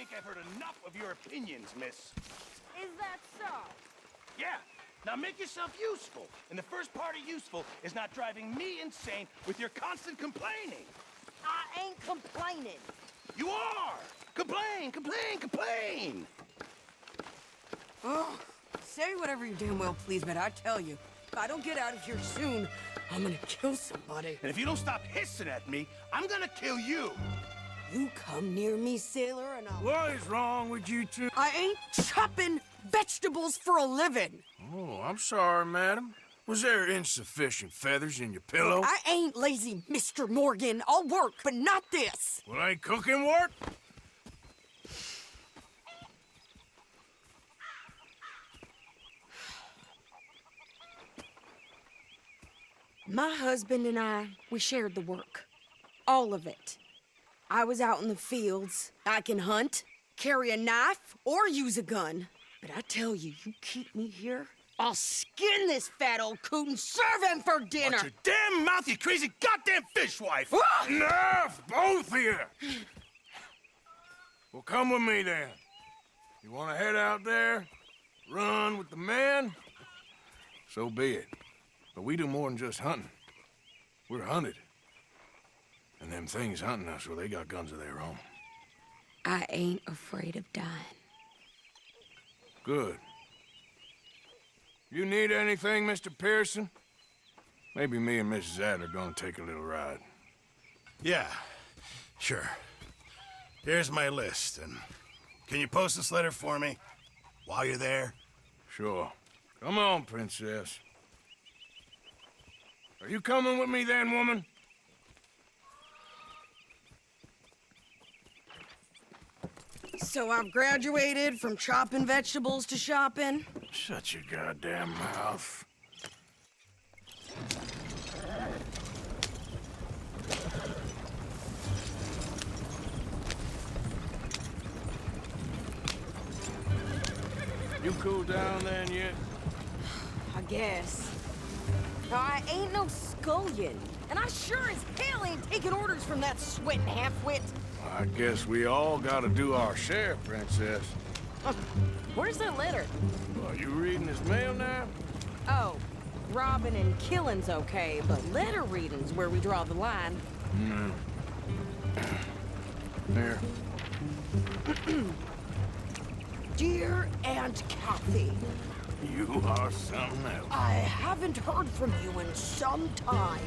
think I've heard enough of your opinions, miss. Is that so? Yeah. Now make yourself useful. And the first part of useful is not driving me insane with your constant complaining. I ain't complaining. You are! Complain, complain, complain! Oh, say whatever you damn well please, but I tell you, if I don't get out of here soon, I'm gonna kill somebody. And if you don't stop hissing at me, I'm gonna kill you. You come near me, sailor, and I'll... What is wrong with you two? I ain't chopping vegetables for a living. Oh, I'm sorry, madam. Was there insufficient feathers in your pillow? I ain't lazy, Mr. Morgan. I'll work, but not this. Well, ain't cooking work? My husband and I, we shared the work. All of it. I was out in the fields. I can hunt, carry a knife, or use a gun. But I tell you, you keep me here, I'll skin this fat old coot and serve him for dinner. Watch your damn mouth, you crazy goddamn fishwife! Enough, both of you! Well, come with me then. You want to head out there, run with the men? So be it. But we do more than just hunting. We're hunted. And them things hunting us, well, they got guns of their own. I ain't afraid of dying. Good. You need anything, Mr. Pearson? Maybe me and Mrs. Adler are gonna take a little ride. Yeah, sure. Here's my list, and can you post this letter for me while you're there? Sure. Come on, princess. Are you coming with me then, woman? So I've graduated from chopping vegetables to shopping. Shut your goddamn mouth. You cool down then yet? I guess. I ain't no scullion, and I sure as hell ain't taking orders from that sweating half-wit. I guess we all gotta do our share, princess. Where's that letter? Are you reading his mail now? Oh, robbing and killing's okay, but letter reading's where we draw the line. Here. Dear Aunt Kathy, You are something else. I haven't heard from you in some time,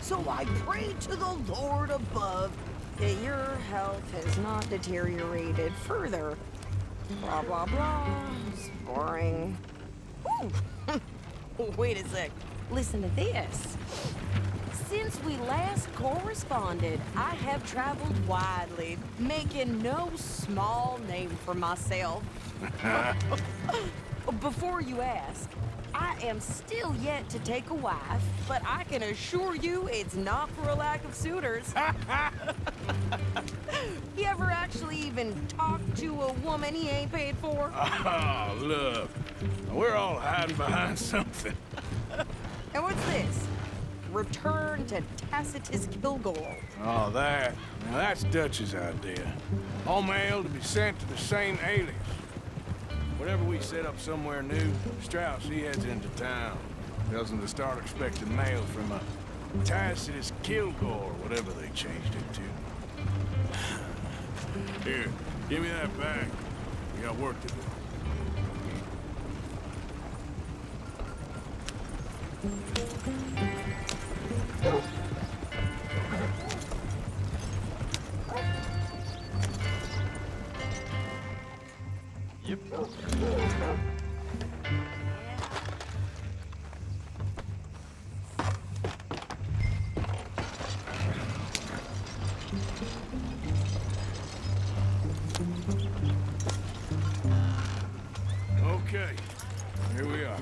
so I pray to the Lord above that your health has not deteriorated further. Blah, blah, blah. It's boring. Ooh. Wait a sec. Listen to this. Since we last corresponded, I have traveled widely, making no small name for myself. Before you ask, I am still yet to take a wife, but I can assure you it's not for a lack of suitors. You ever actually even talked to a woman he ain't paid for? Oh, look. We're all hiding behind something. And what's this? Return to Tacitus Kilgore. Oh, that. Now, that's Dutch's idea. All mail to be sent to the same alias. Whenever we set up somewhere new, Strauss, he heads into town. Tells them to start expecting mail from a Tacitus Kilgore, whatever they changed it to. Here, give me that bag. We got work to do. Yep. Okay, here we are.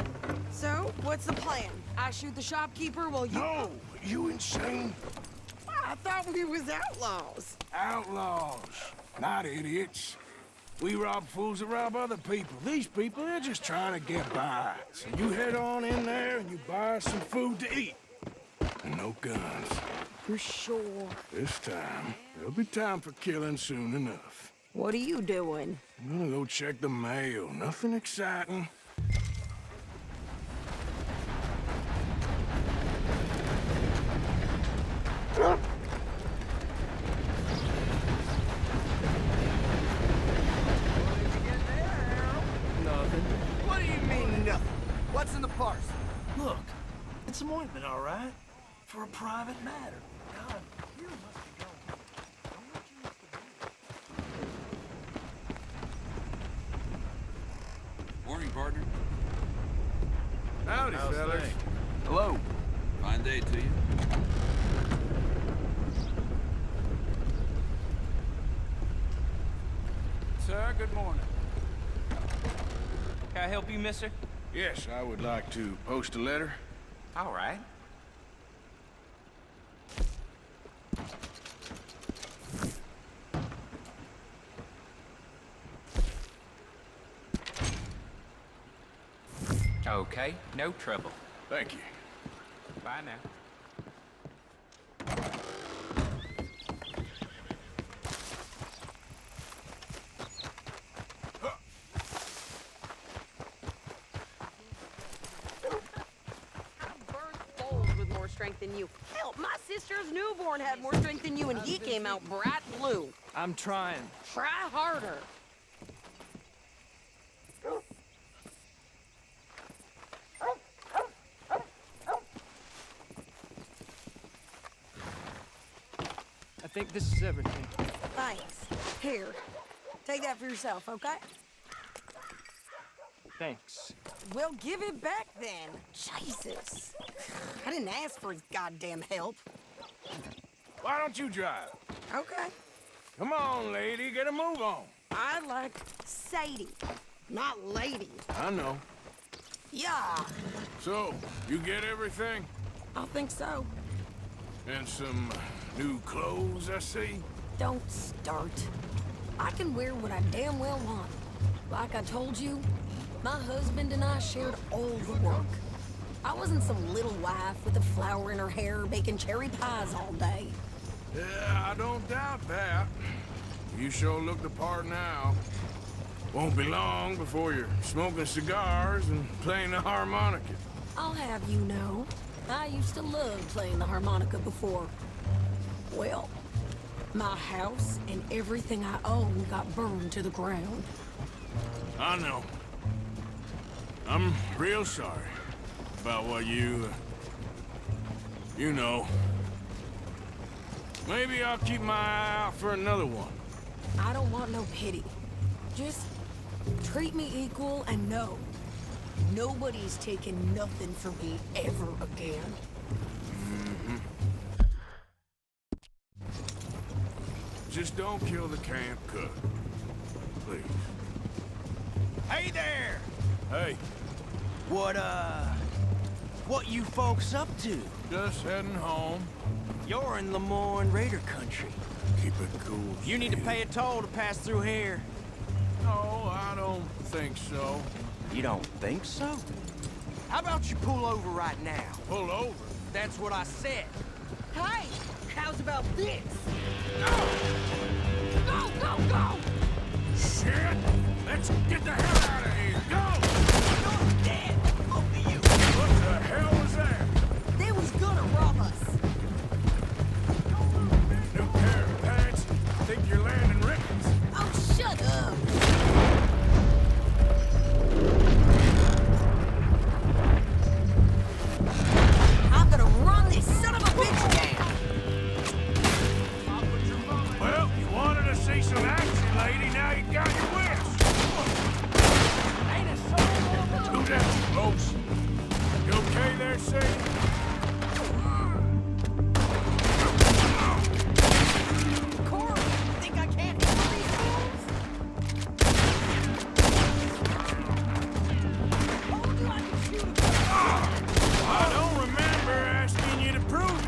So, what's the plan? I shoot the shopkeeper while you... No! You insane? I thought we was outlaws. Outlaws, not idiots. We rob fools that rob other people. These people, they're just trying to get by. So you head on in there and you buy some food to eat. And no guns. You're sure? This time, there'll be time for killing soon enough. What are you doing? I'm gonna go check the mail. Nothing exciting. Nothing. What do you mean, nothing? What's in the parcel? Look, it's some ointment, all right? For a private matter. God, you must be going. Don't let you used to be. Morning, partner. Howdy, How's fellas. things? Hello. Fine day to you. Sir, good morning. Can I help you, mister? Yes, I would like to post a letter. All right. Okay, no trouble. Thank you. Bye now. With more strength than you. Hell, my sister's newborn had more strength than you, and he came out bright blue. I'm trying. Try harder. I think this is everything. Thanks. Here. Take that for yourself, okay? Thanks. Well, give it back then. Jesus. I didn't ask for his goddamn help. Why don't you drive? Okay. Come on, lady, get a move on. I like Sadie, not lady. I know. Yeah, So, you get everything? I think so. And some new clothes, I see? Don't start. I can wear what I damn well want. Like I told you, my husband and I shared all the work. I wasn't some little wife with a flower in her hair baking cherry pies all day. Yeah, I don't doubt that. You sure look the part now. Won't be long before you're smoking cigars and playing the harmonica. I'll have you know, I used to love playing the harmonica before. Well, my house and everything I own got burned to the ground. I know. I'm real sorry about what you know. Maybe I'll keep my eye out for another one. I don't want no pity. Just treat me equal and know nobody's taking nothing from me ever again. Just don't kill the camp cook. Please. Hey there! Hey, What you folks up to? just heading home. You're in Lemoyne Raider country. Keep it cool. You need to Steve. pay a toll to pass through here. No, I don't think so. You don't think so? How about you pull over right now? Pull over. That's what I said. Hey, how's about this? Go, go, go! Shit! Let's get the hell out of here. Go! You're dead, both of you. What the hell was that? They was gonna rob us. New pair of pants? Think you're landing rickets? Oh, shut up. I'm gonna run this son of a bitch down. Well, you wanted to see some action, lady. Now you got your wish. Ain't a soul. Who that, folks? You okay there, Sadie? Corey, think I can't handle these fools? Told you I could shoot a gun. I don't remember asking you to prove it.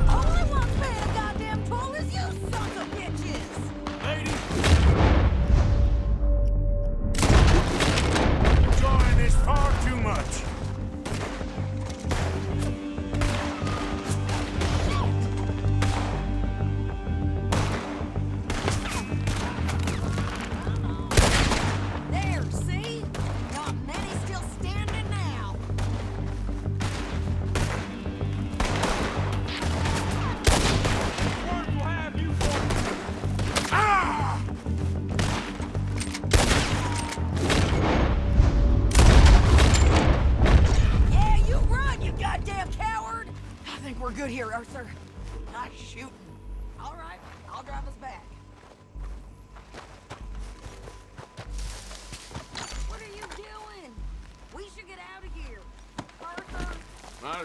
All I want to pay a goddamn toll is you sons of bitches. Lady,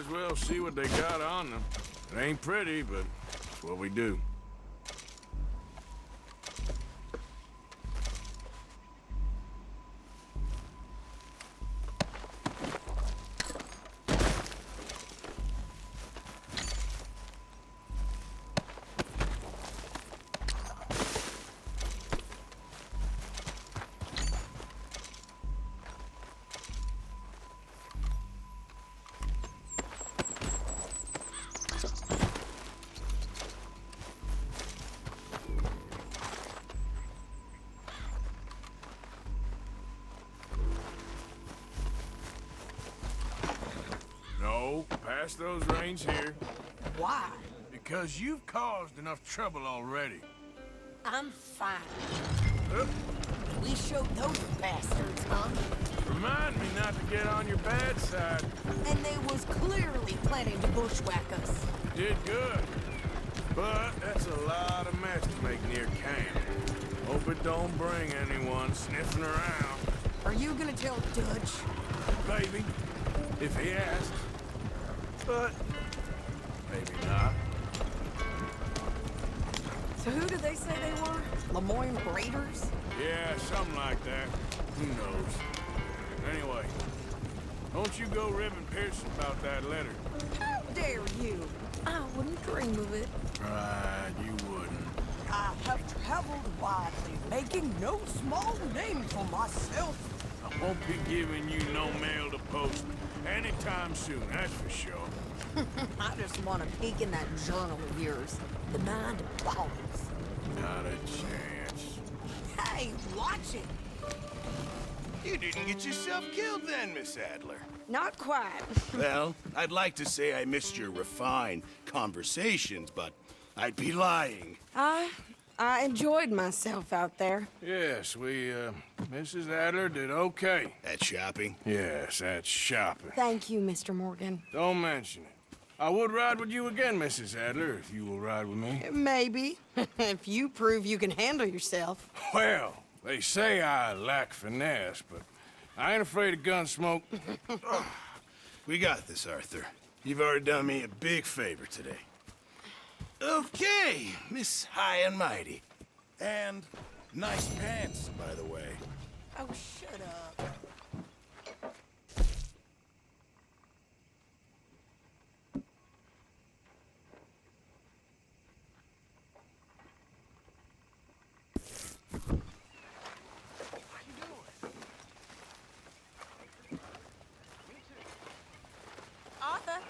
Might as well see what they got on them. It ain't pretty, but it's what we do. No, pass those reins here. Why? Because you've caused enough trouble already. I'm fine. We showed those bastards, huh? Remind me not to get on your bad side. And they was clearly planning to bushwhack us. You did good. But that's a lot of mess to make near camp. Hope it don't bring anyone sniffing around. Are you gonna tell Dutch? Maybe, if he asks. But maybe not. So who did they say they were? Lemoyne Raiders? Yeah, something like that. Who knows? Anyway, don't you go ribbing Pearson about that letter. How dare you? I wouldn't dream of it. Right, you wouldn't. I have traveled widely, making no small name for myself. I won't be giving you no mail to post anytime soon, that's for sure. I just want to peek in that journal of yours. The mind boggles. Not a chance. Hey, watch it. You didn't get yourself killed then, Miss Adler. Not quite. Well, I'd like to say I missed your refined conversations, but I'd be lying. I enjoyed myself out there. Yes, Mrs. Adler did okay. At shopping? Yes, that's shopping. Thank you, Mr. Morgan. Don't mention it. I would ride with you again, Mrs. Adler, if you will ride with me. Maybe. If you prove you can handle yourself. Well, they say I lack finesse, but I ain't afraid of gun smoke. We got this, Arthur. You've already done me a big favor today. Okay, Miss High and Mighty. And nice pants, by the way. Oh, shut up. Arthur?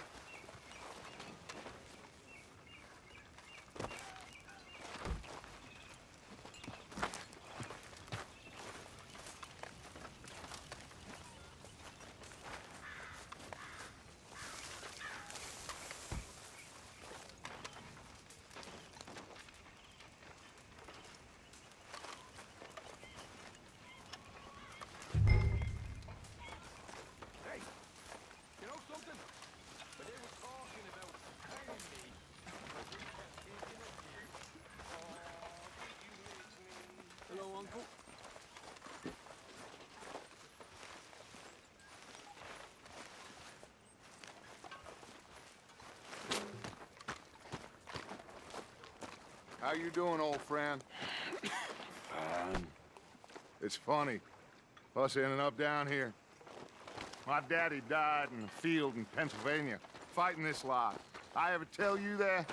How you doing, old friend? Fine. It's funny, us ending up down here. My daddy died in the field in Pennsylvania, fighting this lot. I ever tell you that?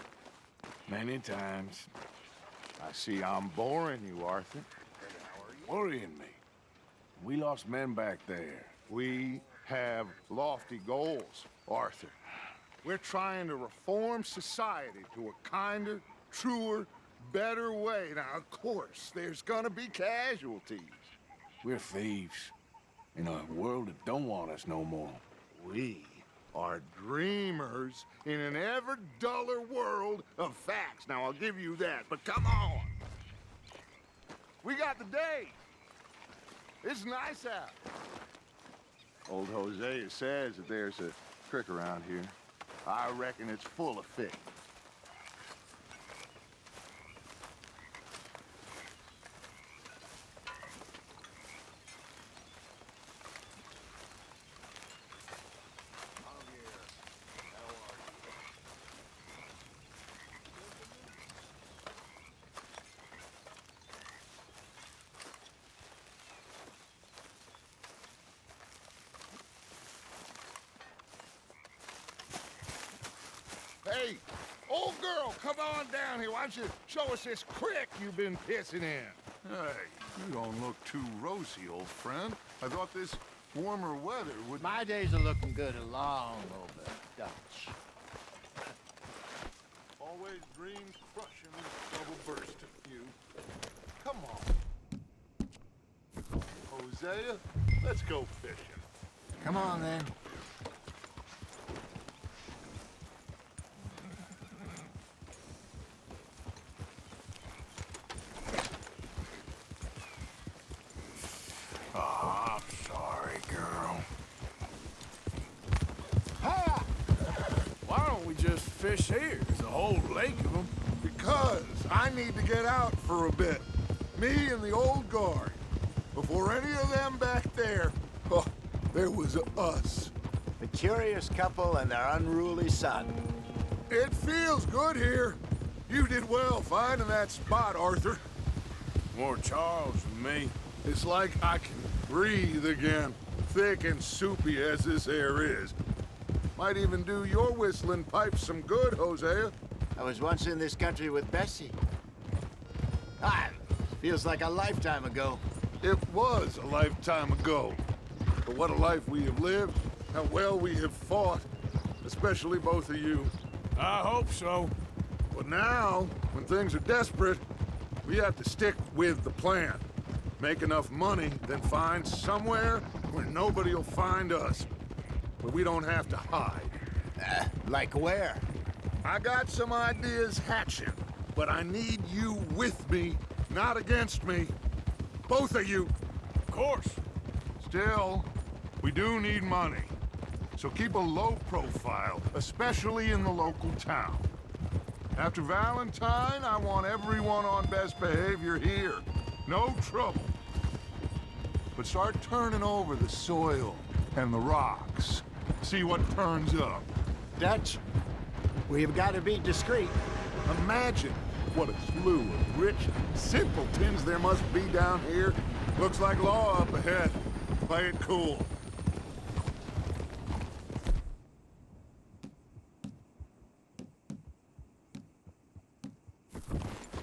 Many times. I see I'm boring you, Arthur. Worrying me. We lost men back there. We have lofty goals, Arthur. We're trying to reform society to a kinder, truer, better way. Now, of course, there's gonna be casualties. We're thieves. In a world that don't want us no more. We are dreamers in an ever duller world of facts. Now, I'll give you that, but come on. We got the day. It's nice out. Old Hosea says that there's a creek around here. I reckon it's full of fish. come on down here. Why don't you show us this creek you've been pissing in? Hey, you don't look too rosy, old friend. I thought this warmer weather would... My days are looking good along over Dutch. Always dreamed crushing this double burst of you. Come on. Hosea, let's go fishing. Come on, then. Oh, I'm sorry, girl. Ha! Why don't we just fish here? There's a whole lake of them. Because I need to get out for a bit. Me and the old guard. Before any of them back there, oh, there was us. The curious couple and their unruly son. It feels good here. You did well finding that spot, Arthur. More Charles than me. It's like I can breathe again, thick and soupy as this air is. Might even do your whistling pipes some good, Hosea. I was once in this country with Bessie. Ah, feels like a lifetime ago. It was a lifetime ago. But what a life we have lived, how well we have fought, especially both of you. I hope so. But now, when things are desperate, we have to stick with the plan. Make enough money, then find somewhere where nobody will find us. Where we don't have to hide. Like where? I got some ideas hatching, but I need you with me, not against me. Both of you. Of course. Still, we do need money. So keep a low profile, especially in the local town. After Valentine, I want everyone on best behavior here. No trouble. But start turning over the soil and the rocks. See what turns up. Dutch, we've got to be discreet. Imagine what a slew of rich simpletons there must be down here. Looks like law up ahead. Play it cool.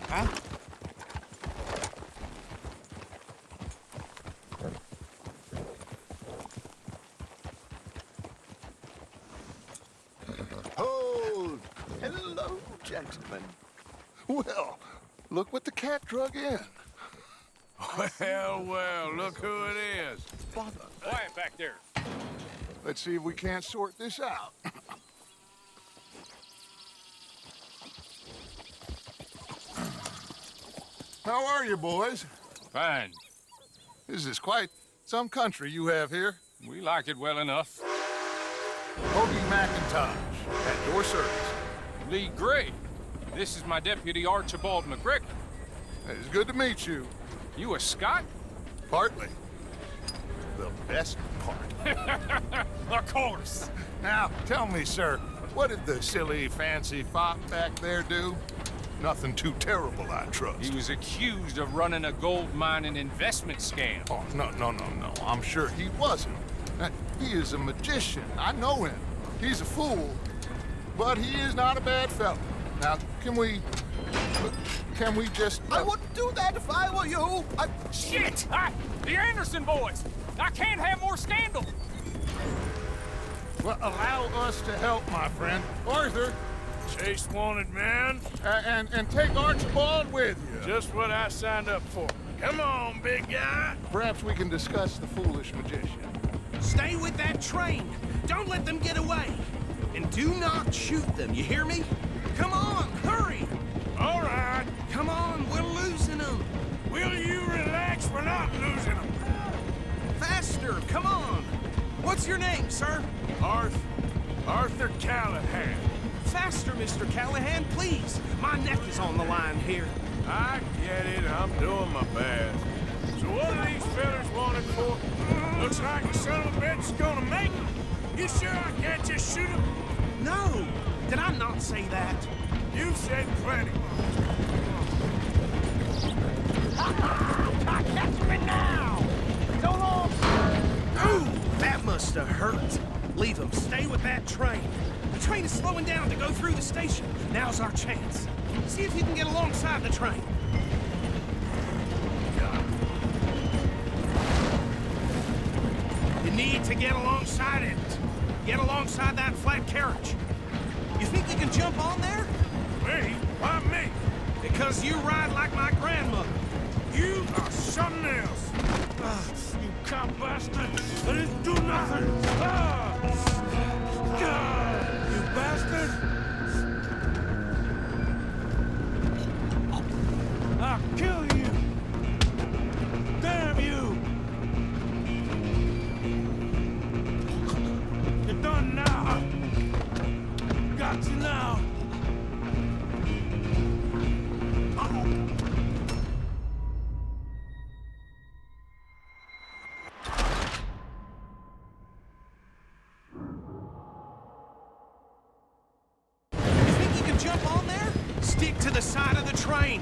Huh? Hold! Hello, gentlemen. Well, look what the cat drug in. Well, look who it is. Quiet back there. Let's see if we can't sort this out. How are you, boys? Fine. This is quite some country you have here. We like it well enough. Hoagie McIntosh, at your service. Lee Gray. This is my deputy Archibald McGregor. It's good to meet you. You a Scot? Partly. The best part. Of course. Now, tell me, sir, what did the silly, fancy fop back there do? Nothing too terrible, I trust. He was accused of running a gold mining investment scam. Oh, no. I'm sure he wasn't. He is a magician. I know him. He's a fool. But he is not a bad fellow. Now, can we just... I wouldn't do that if I were you. Shit! The Anderson boys! I can't have more scandal! Well, allow us to help, my friend. Arthur, Chase wanted man. and take Archibald with you. Just what I signed up for. Come on, big guy. Perhaps we can discuss the foolish magician. Stay with that train. Don't let them get away. And do not shoot them, you hear me? Come on, hurry! All right. Come on, we're losing them. Will you relax? We're not losing them. Faster, come on. What's your name, sir? Arthur Callahan. Faster, Mr. Callahan, please. My neck is on the line here. I get it. I'm doing my best. So what are these fellas wanted for? Looks like the son of a bitch is gonna make them. You sure I can't just shoot him? No, did I not say that? You said plenty. Catch me now! Don't all... Ooh, that must have hurt. Leave him. Stay with that train. The train is slowing down to go through the station. Now's our chance. See if you can get alongside the train. You need to get alongside it. Get alongside that flat carriage. You think you can jump on there? Me? Why me? Because you ride like my grandmother. You are something else. You cop bastard! I didn't do nothing! You bastard! I'll kill you! Damn you! You're done now! Got you now! Jump on there? Stick to the side of the train.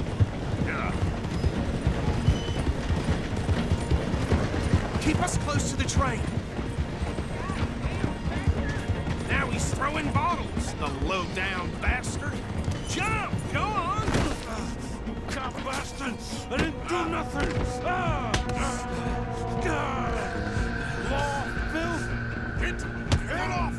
Keep us close to the train. Now he's throwing bottles, the low-down bastard. Jump! Go on! You cop bastard! I didn't do nothing! Law, filth! Get head off!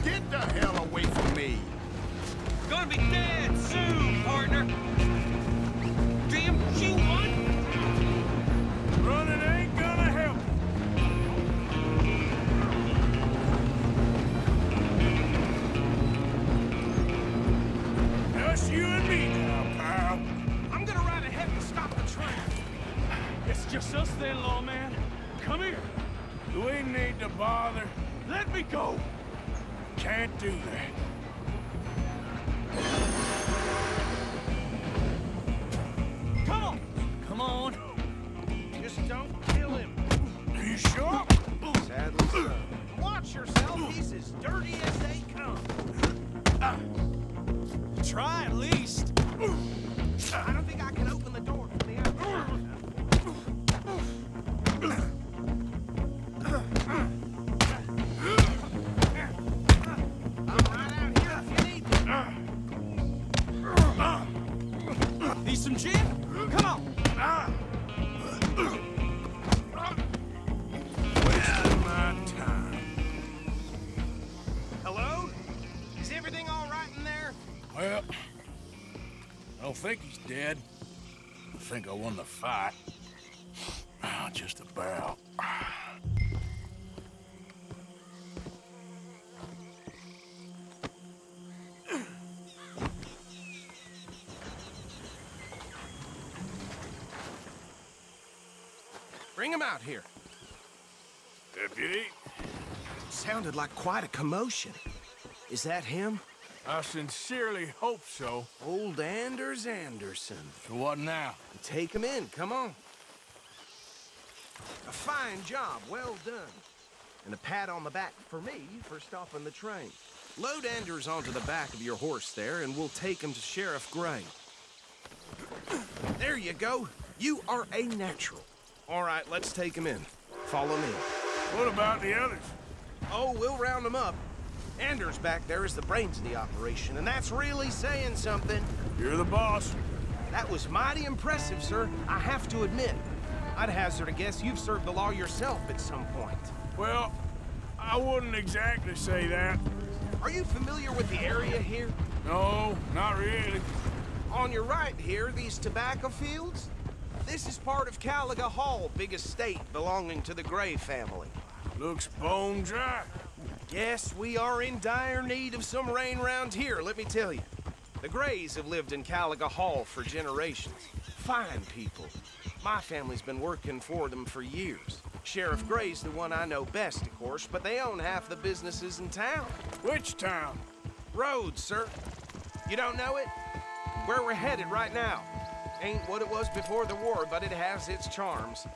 Get the hell away from me! Gonna be dead soon, partner! Damn you what? Running ain't gonna help. Just you and me now, pal. I'm gonna ride ahead and stop the train. It's just us then, lawman. Come here. Do we need to bother? Let me go. Can't do that. Come on. Come on. Just don't kill him. You sure? Sadly so. Watch yourself. He's as dirty as they come. Try at least. I don't think I can open the door from the outside. Need some gin? Come on! Wasting my time. Hello? Is everything all right in there? Well, I don't think he's dead. I think I won the fight. Just about. Bring him out here. Deputy? Sounded like quite a commotion. Is that him? I sincerely hope so. Old Anders Anderson. So what now? Take him in, come on. A fine job, well done. And a pat on the back for me for stopping the train. Load Anders onto the back of your horse there, and we'll take him to Sheriff Gray. There you go. You are a natural. All right, let's take him in. Follow me. What about the others? Oh, we'll round them up. Anders back there is the brains of the operation, and that's really saying something. You're the boss. That was mighty impressive, sir. I have to admit. I'd hazard a guess you've served the law yourself at some point. Well, I wouldn't exactly say that. Are you familiar with the area here? No, not really. On your right here, these tobacco fields? This is part of Caliga Hall, big estate belonging to the Gray family. Looks bone dry. Yes, we are in dire need of some rain round here, let me tell you. The Grays have lived in Caliga Hall for generations. Fine people. My family's been working for them for years. Sheriff Gray's the one I know best, of course, but they own half the businesses in town. Which town? Rhodes, sir. You don't know it? Where we're headed right now. Ain't what it was before the war, but it has its charms.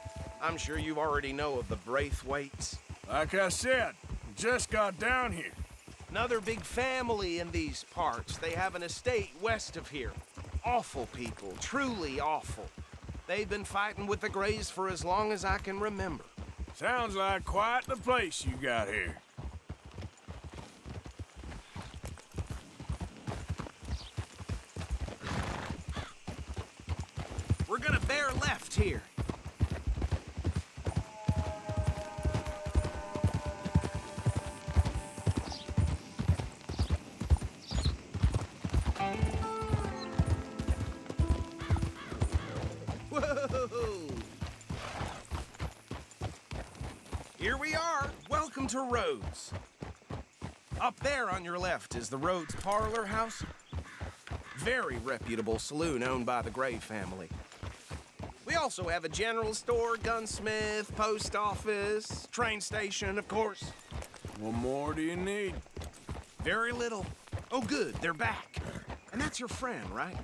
I'm sure you already know of the Braithwaites. Like I said, we just got down here. Another big family in these parts. They have an estate west of here. Awful people, truly awful. They've been fighting with the Grays for as long as I can remember. Sounds like quite the place you got here. We're gonna bear left here. Whoa! Here we are. Welcome to Rhodes. Up there on your left is the Rhodes Parlor House. Very reputable saloon owned by the Gray family. We also have a general store, gunsmith, post office, train station, of course. What more do you need? Very little. Oh, good, they're back. And that's your friend, right?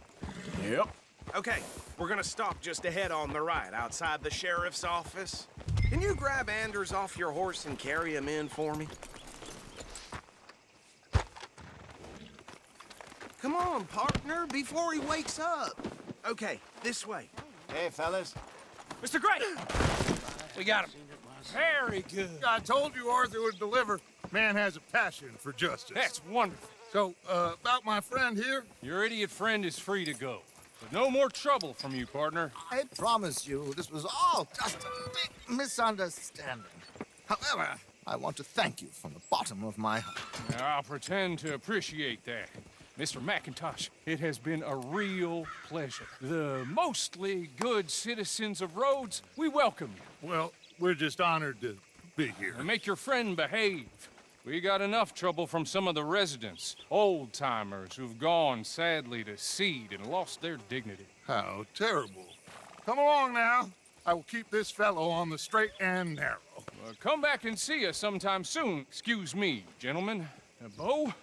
Yep. Okay, we're gonna stop just ahead on the right, outside the sheriff's office. Can you grab Anders off your horse and carry him in for me? Come on, partner, before he wakes up. Okay, this way. Hey, fellas. Mr. Gray! We got him. Very good. I told you Arthur would deliver. Man has a passion for justice. That's wonderful. So, about my friend here? Your idiot friend is free to go. But no more trouble from you, partner. I promise you, this was all just a big misunderstanding. However, I want to thank you from the bottom of my heart. Now, I'll pretend to appreciate that. Mr. McIntosh, it has been a real pleasure. The mostly good citizens of Rhodes, we welcome you. Well, we're just honored to be here. And make your friend behave. We got enough trouble from some of the residents, old-timers who've gone, sadly, to seed and lost their dignity. How terrible. Come along now. I will keep this fellow on the straight and narrow. Come back and see us sometime soon. Excuse me, gentlemen. Bo,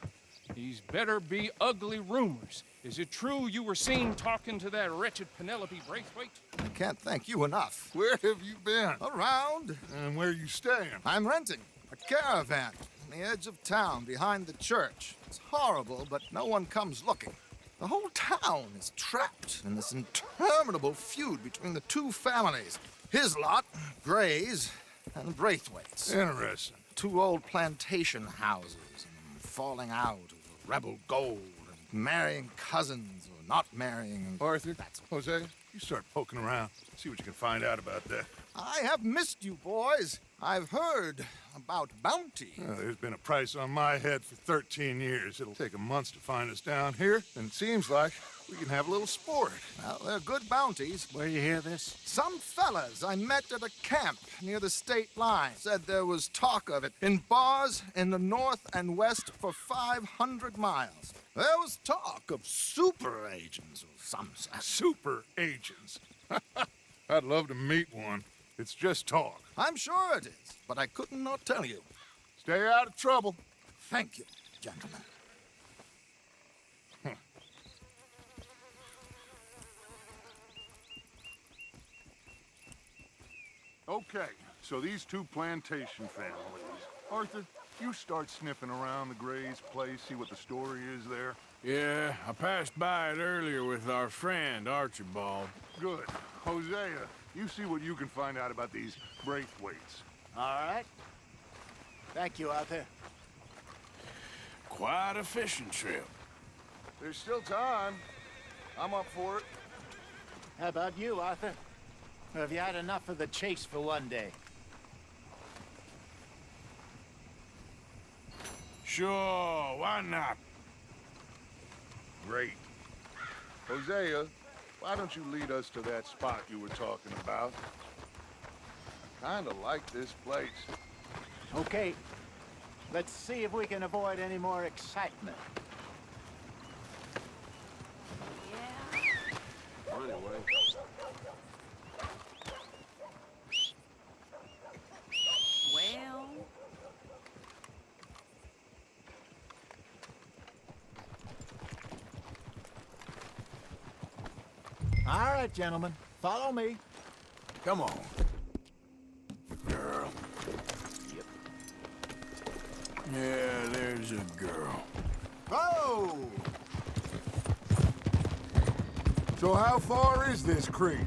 these better be ugly rumors. Is it true you were seen talking to that wretched Penelope Braithwaite? I can't thank you enough. Where have you been? Around. And where you staying? I'm renting a caravan on the edge of town behind the church. It's horrible, but no one comes looking. The whole town is trapped in this interminable feud between the two families. His lot, Gray's, and Braithwaite's. Interesting. Two old plantation houses, and falling out over rebel gold, and marrying cousins or not marrying. Arthur, Jose, you start poking around. See what you can find out about that. I have missed you, boys. I've heard about bounty. There's been a price on my head for 13 years. It'll take a month to find us down here, and it seems like we can have a little sport. Well, they're good bounties. Where you hear this? Some fellas I met at a camp near the state line said there was talk of it in bars in the north and west for 500 miles. There was talk of super agents of some sort. Super agents. I'd love to meet one. It's just talk. I'm sure it is, but I couldn't not tell you. Stay out of trouble. Thank you, gentlemen. Okay, so these two plantation families. Arthur, you start sniffing around the Gray's place, see what the story is there. Yeah, I passed by it earlier with our friend, Archibald. Good. Hosea, you see what you can find out about these Braithwaites. All right. Thank you, Arthur. Quite a fishing trip. There's still time. I'm up for it. How about you, Arthur? Or have you had enough of the chase for one day? Sure, why not? Great. Hosea, why don't you lead us to that spot you were talking about? I kinda like this place. Okay. Let's see if we can avoid any more excitement. All right, gentlemen. Follow me. Come on. Girl. Yep. Yeah, there's a girl. Whoa! So how far is this creek?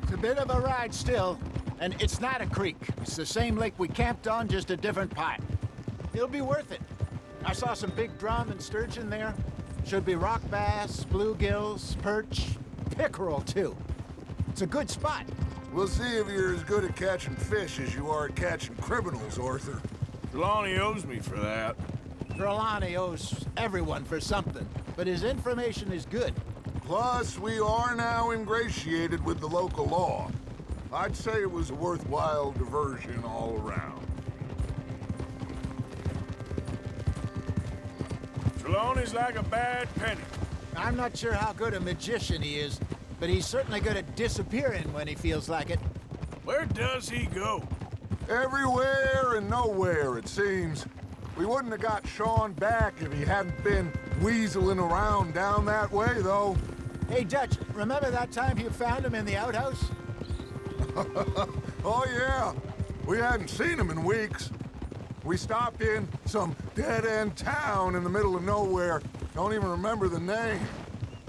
It's a bit of a ride still, and it's not a creek. It's the same lake we camped on, just a different part. It'll be worth it. I saw some big drum and sturgeon there. Should be rock bass, bluegills, perch, pickerel too. It's a good spot. We'll see if you're as good at catching fish as you are at catching criminals, Arthur. Trelawney owes me for that. Trelawney owes everyone for something, but his information is good. Plus, we are now ingratiated with the local law. I'd say it was a worthwhile diversion all around. Trelawney's like a bad penny. I'm not sure how good a magician he is, but he's certainly good at disappearing when he feels like it. Where does he go? Everywhere and nowhere, it seems. We wouldn't have got Sean back if he hadn't been weaseling around down that way, though. Hey, Dutch, remember that time you found him in the outhouse? Oh, yeah. We hadn't seen him in weeks. We stopped in some dead-end town in the middle of nowhere. Don't even remember the name.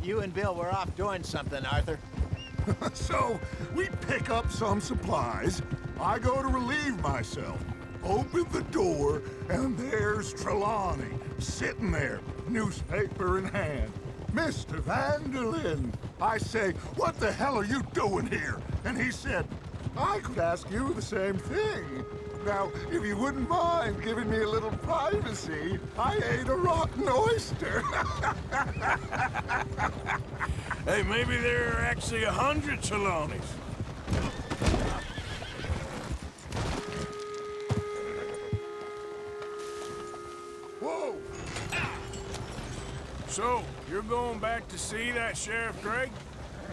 You and Bill were off doing something, Arthur. So, we pick up some supplies. I go to relieve myself. Open the door, and there's Trelawney, sitting there, newspaper in hand. Mr. Vanderlyn. I say, what the hell are you doing here? And he said, I could ask you the same thing. Now, if you wouldn't mind giving me a little privacy, I ate a rotten oyster. Hey, maybe there are actually 100 Trelawneys. Whoa! So, you're going back to see that Sheriff Gregg?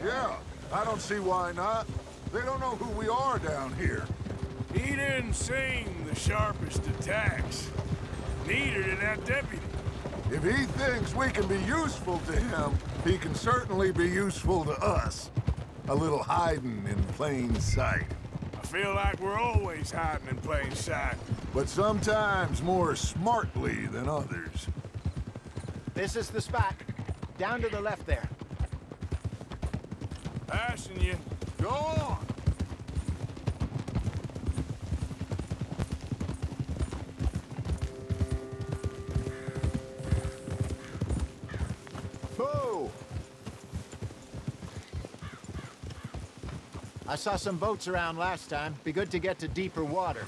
Yeah, I don't see why not. They don't know who we are down here. He didn't seem the sharpest attacks. Neither did that deputy. If he thinks we can be useful to him, he can certainly be useful to us. A little hiding in plain sight. I feel like we're always hiding in plain sight. But sometimes more smartly than others. This is the spot. Down to the left there. Passing you. Go on! Whoa! I saw some boats around last time. Be good to get to deeper water.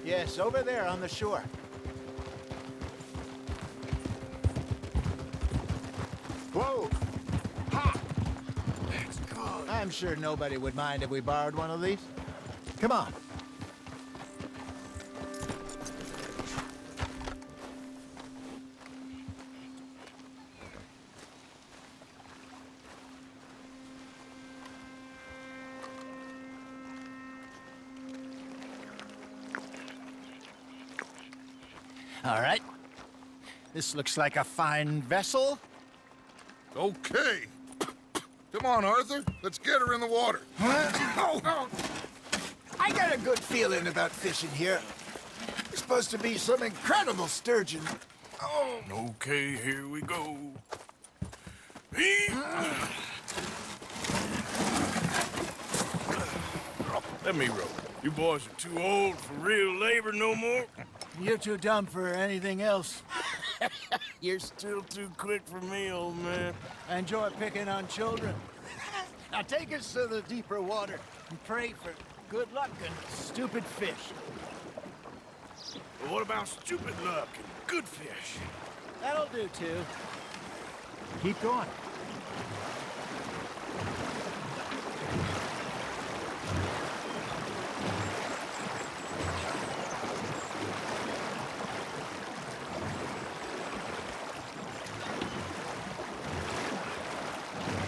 Yes, over there on the shore. Whoa! Ha! That's good. I'm sure nobody would mind if we borrowed one of these. Come on. All right. This looks like a fine vessel. Okay. Come on, Arthur. Let's get her in the water. Oh. I got a good feeling about fishing here. There's supposed to be some incredible sturgeon. Oh. Okay, here we go. Let me row. You boys are too old for real labor no more. You're too dumb for anything else. You're still too quick for me, old man. I enjoy picking on children. Now take us to the deeper water and pray for good luck and stupid fish. But what about stupid luck and good fish? That'll do, too. Keep going.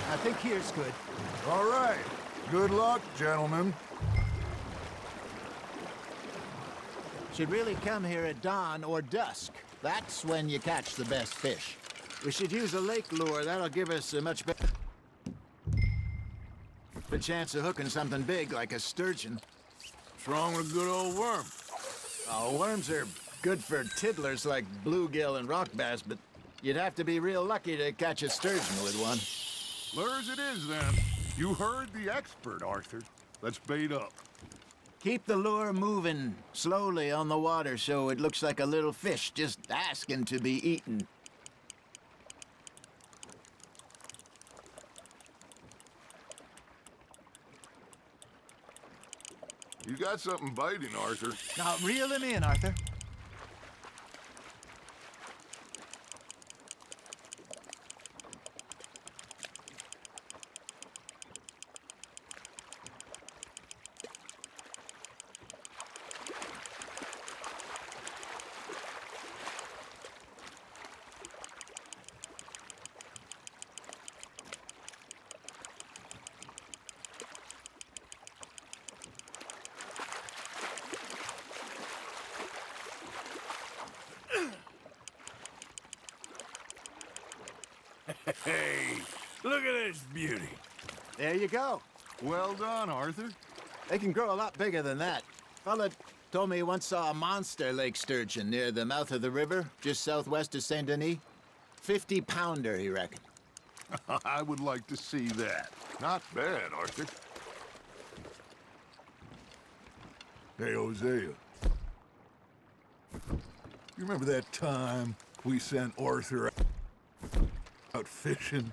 I think here's good. All right. Good luck, gentlemen. Should really come here at dawn or dusk. That's when you catch the best fish. We should use a lake lure. That'll give us a much better chance of hooking something big like a sturgeon. What's wrong with a good old worm? Oh, worms are good for tiddlers like bluegill and rock bass, but you'd have to be real lucky to catch a sturgeon with one. Lures it is, then. You heard the expert, Arthur. Let's bait up. Keep the lure moving slowly on the water so it looks like a little fish just asking to be eaten. You got something biting, Arthur. Now, reel him in, Arthur. Hey, look at this beauty. There you go. Well done, Arthur. They can grow a lot bigger than that. Fella told me he once saw a monster lake sturgeon near the mouth of the river, just southwest of Saint Denis. 50-pounder, he reckoned. I would like to see that. Not bad, Arthur. Hey, Hosea. You remember that time we sent Arthur out fishing?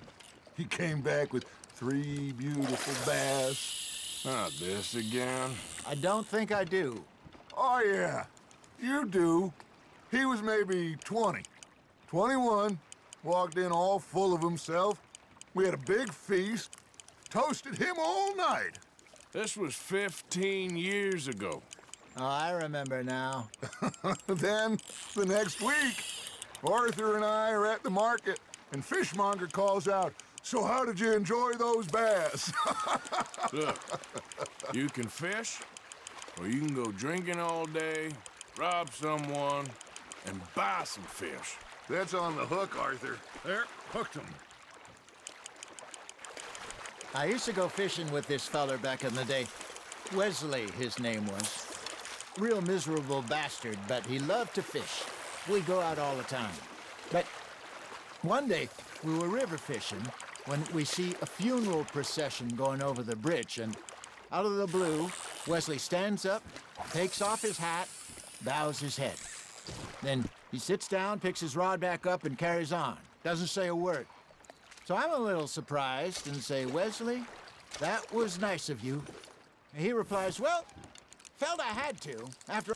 He came back with 3 beautiful bass. Not this again. I don't think I do. Oh, yeah. You do. He was maybe 20. 21. Walked in all full of himself. We had a big feast. Toasted him all night. This was 15 years ago. Oh, I remember now. Then, the next week, Arthur and I are at the market, and Fishmonger calls out, "So how did you enjoy those bass?" Look, you can fish, or you can go drinking all day, rob someone, and buy some fish. That's on the hook, Arthur. There, hooked him. I used to go fishing with this feller back in the day. Wesley, his name was. Real miserable bastard, but he loved to fish. We'd go out all the time. But one day, we were river fishing when we see a funeral procession going over the bridge, and out of the blue, Wesley stands up, takes off his hat, bows his head. Then he sits down, picks his rod back up, and carries on. Doesn't say a word. So I'm a little surprised and say, "Wesley, that was nice of you." And he replies, "Well, felt I had to, after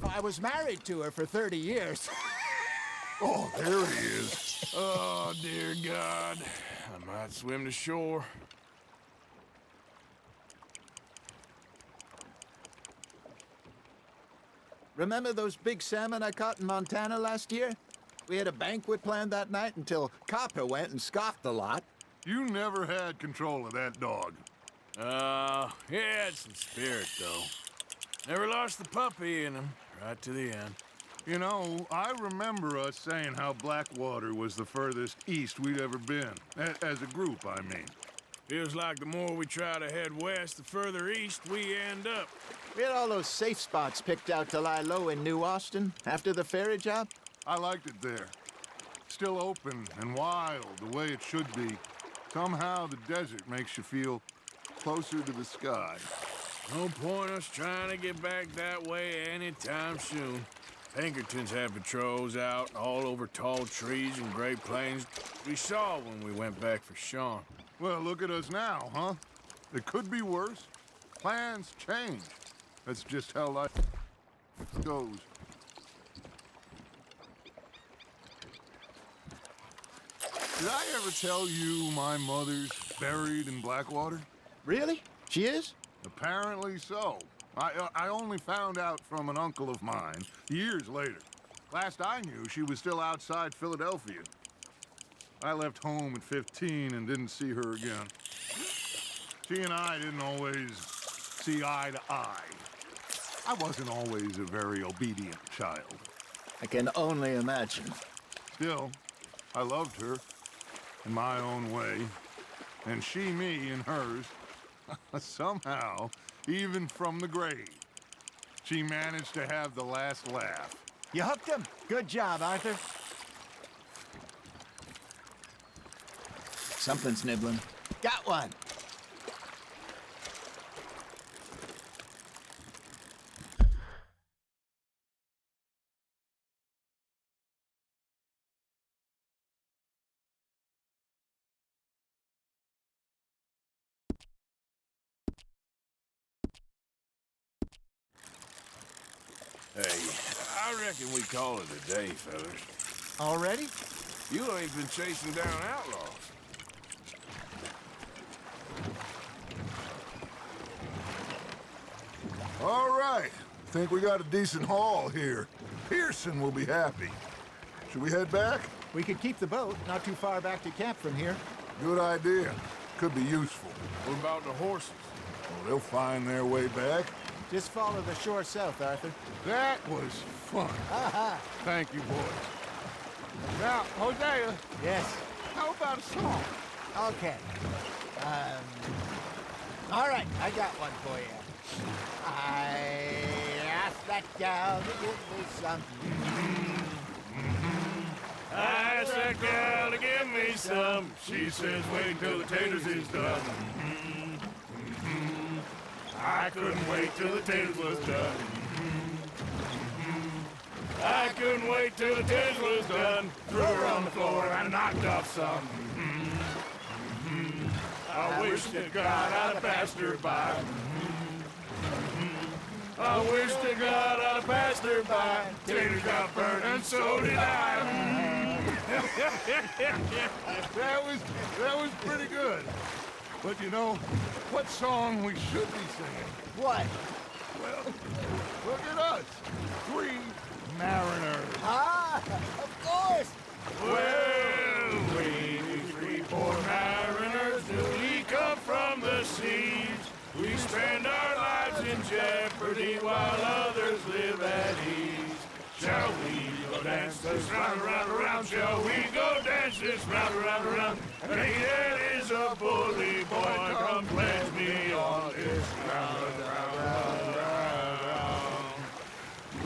I was married to her for 30 years. Oh, there he is. Oh, dear God. I might swim to shore. Remember those big salmon I caught in Montana last year? We had a banquet planned that night until Copper went and scoffed a lot. You never had control of that dog. He had some spirit, though. Never lost the puppy in him, right to the end. You know, I remember us saying how Blackwater was the furthest east we'd ever been. As a group, I mean. Feels like the more we try to head west, the further east we end up. We had all those safe spots picked out to lie low in New Austin after the ferry job. I liked it there. Still open and wild, the way it should be. Somehow the desert makes you feel closer to the sky. No point us trying to get back that way anytime soon. Pinkertons have patrols out all over tall trees and Great Plains. We saw when we went back for Sean. Well, look at us now, huh? It could be worse. Plans change. That's just how life goes. Did I ever tell you my mother's buried in Blackwater? Really? She is? Apparently so. I only found out from an uncle of mine years later. Last I knew, she was still outside Philadelphia. I left home at 15 and didn't see her again. She and I didn't always see eye to eye. I wasn't always a very obedient child. I can only imagine. Still, I loved her in my own way, and she me in hers. Somehow, even from the grave, she managed to have the last laugh. You hooked him. Good job, Arthur. Something's nibbling. Got one. Hey, I reckon we call it a day, fellas. Already? You ain't been chasing down outlaws. All right. Think we got a decent haul here. Pearson will be happy. Should we head back? We could keep the boat not too far back to camp from here. Good idea. Could be useful. What about the horses? Well, they'll find their way back. Just follow the shore south, Arthur. That was fun. Thank you, boys. Now, Hosea, Yes. How about a song? Okay. All right, I got one for you. I asked that gal to give me something. I asked that gal to give me some. She says, wait till the taters is done. I couldn't wait till the taters was done. I couldn't wait till the taters was done. Threw her on the floor and knocked off some. I wish to God I'd have passed her by. I wish to God I'd have passed her by. Taters got burned and so did I. That was pretty good. But you know, what song we should be singing? What? Well, look at us. 3 mariners. Ah, of course. Well, we 3 poor mariners, newly come from the seas. We spend our lives in jeopardy while others live at ease. Shall we go dance this round, round, round? Shall we go dance this round, round, round? And that is a bully boy, come pledge me on this round, round, round, round.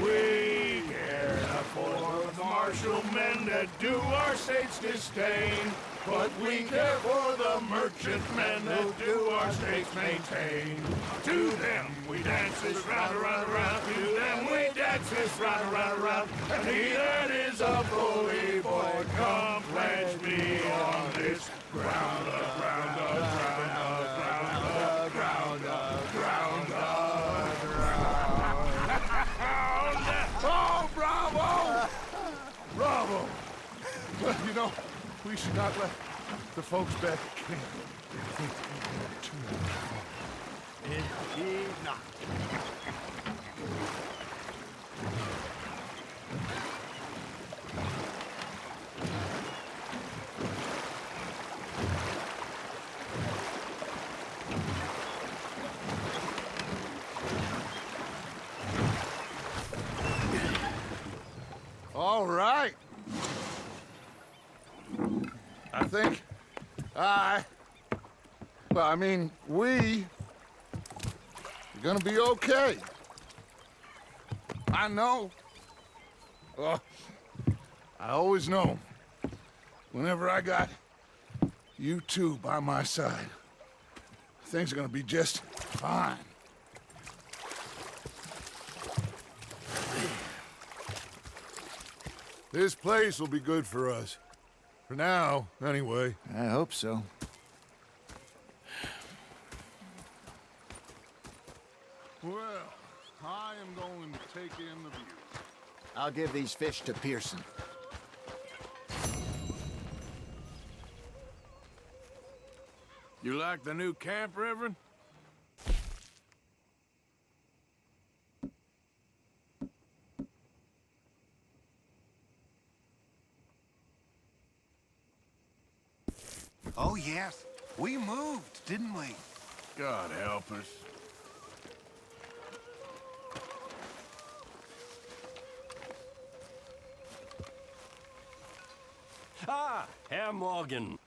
We care not for the martial men that do our state's disdain, but we care for the merchant men that do our states maintain. To them we dance this round, around, around. To them we dance this round, around, around. And he that is a bully boy, come pledge me on this ground up, ground up, ground up, ground up, ground up, ground up, ground up. Oh, bravo! Bravo! Well, you know, we should not let the folks back at camp think we had too much fun. Indeed not. All right. I think we are gonna be okay. I know. Oh, I always know. Whenever I got you two by my side, things are gonna be just fine. This place will be good for us. For now, anyway. I hope so. Well, I am going to take in the view. I'll give these fish to Pearson. You like the new camp, Reverend? Oh, yes. We moved, didn't we? God help us. Herr Morgan.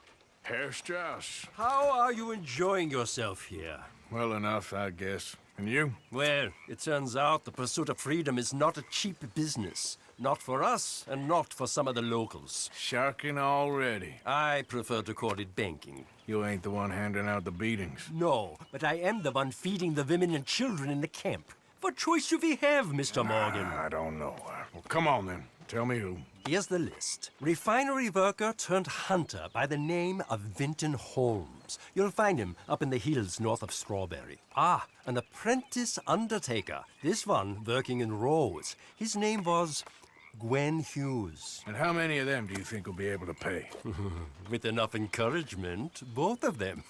Herr Strauss. How are you enjoying yourself here? Well enough, I guess. And you? Well, it turns out the pursuit of freedom is not a cheap business. Not for us, and not for some of the locals. Sharking already. I prefer to call it banking. You ain't the one handing out the beatings. No, but I am the one feeding the women and children in the camp. What choice do we have, Mr. Morgan? I don't know. Well, come on then. Tell me who. Here's the list. Refinery worker turned hunter by the name of Vinton Holmes. You'll find him up in the hills north of Strawberry. Ah, an apprentice undertaker. This one working in Rose. His name was Gwen Hughes. And how many of them do you think will be able to pay? With enough encouragement, both of them.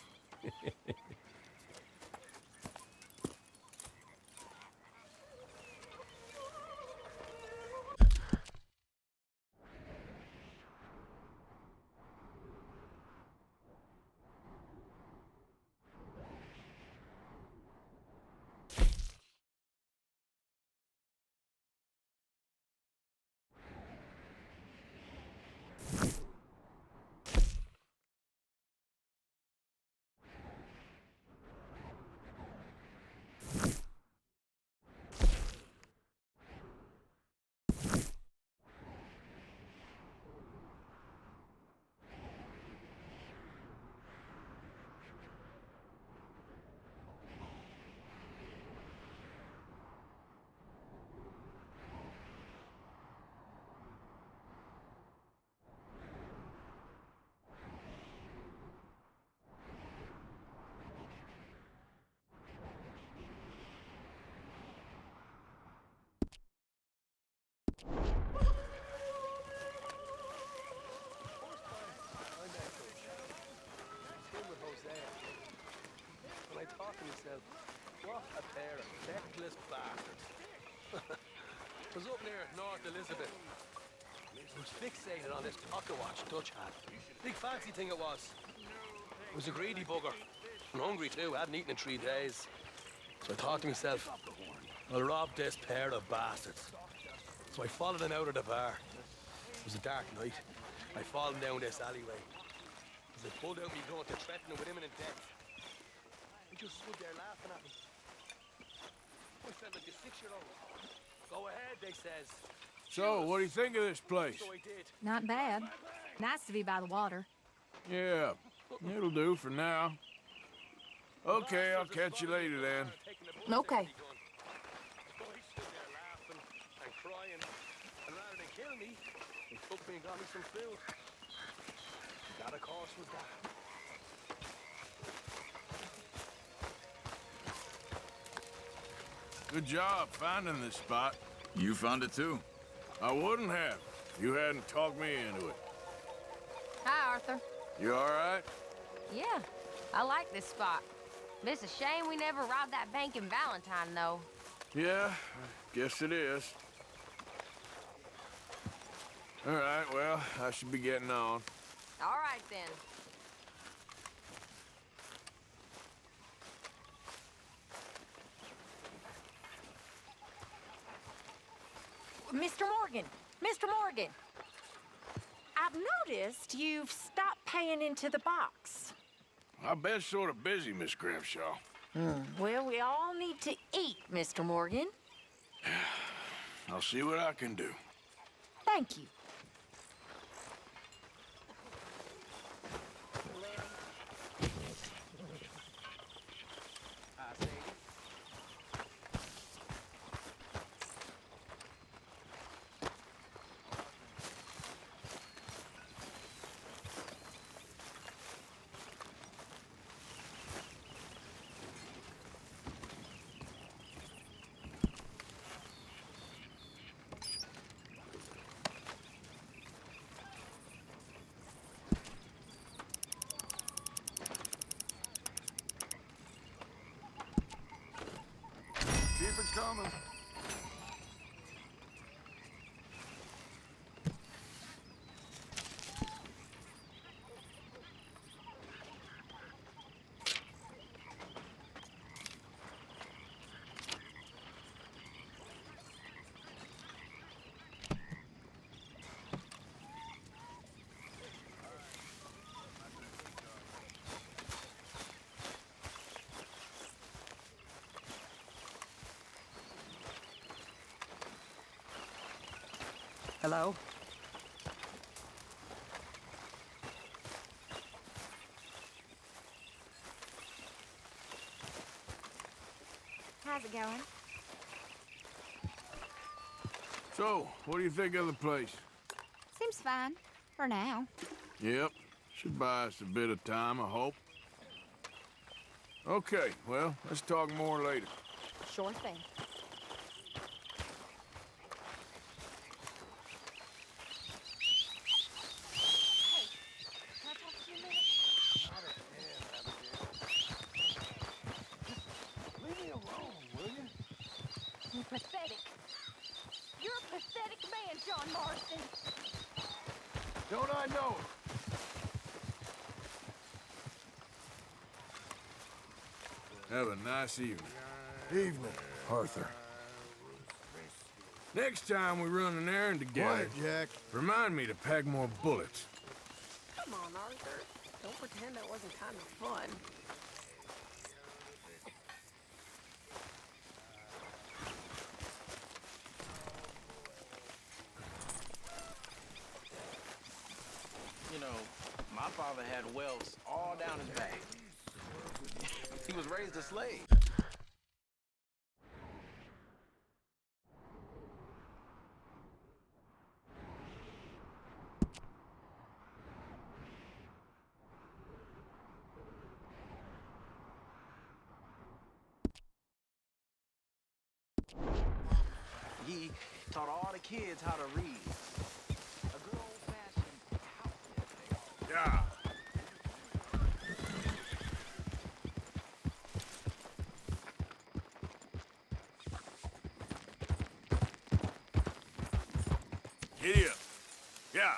And I thought to myself, what a pair of feckless bastards. I was up near North Elizabeth. I was fixated on this pocket watch Dutch had. Big fancy thing it was. It was a greedy bugger. And hungry too, I hadn't eaten in 3 days. So I thought to myself, I'll rob this pair of bastards. So I followed them out of the bar. It was a dark night. I followed down this alleyway. As they pulled out me gun to threaten them with imminent death. I just stood there laughing at them. I felt like a 6-year-old. Go ahead, they says. So, what do you think of this place? So I did. Not bad. Nice to be by the water. Yeah, it'll do for now. Okay, I'll catch you later then. Okay. So I stood there laughing and crying. And rather than kill me, they took me and got me some food. That, of course, was that. Good job finding this spot. You found it too? I wouldn't have. You hadn't talked me into it. Hi, Arthur. You all right? Yeah, I like this spot. But it's a shame we never robbed that bank in Valentine, though. Yeah, I guess it is. All right, well, I should be getting on. All right, then. Mr. Morgan! Mr. Morgan! I've noticed you've stopped paying into the box. I've been sort of busy, Miss Grimshaw. Well, we all need to eat, Mr. Morgan. I'll see what I can do. Thank you. Keep it coming. Hello? How's it going? So, what do you think of the place? Seems fine. For now. Yep. Should buy us a bit of time, I hope. Okay, well, let's talk more later. Sure thing. You're pathetic. You're a pathetic man, John Marston. Don't I know it? Have a nice evening. Evening. Arthur. Next time we run an errand together, Quiet, Jack. remind me to pack more bullets. Come on, Arthur. Don't pretend that wasn't kind of fun. You know, my father had welts all down his back. He was raised a slave. He taught all the kids how to read. A good old-fashioned house. Yeah. Giddy up. Yeah.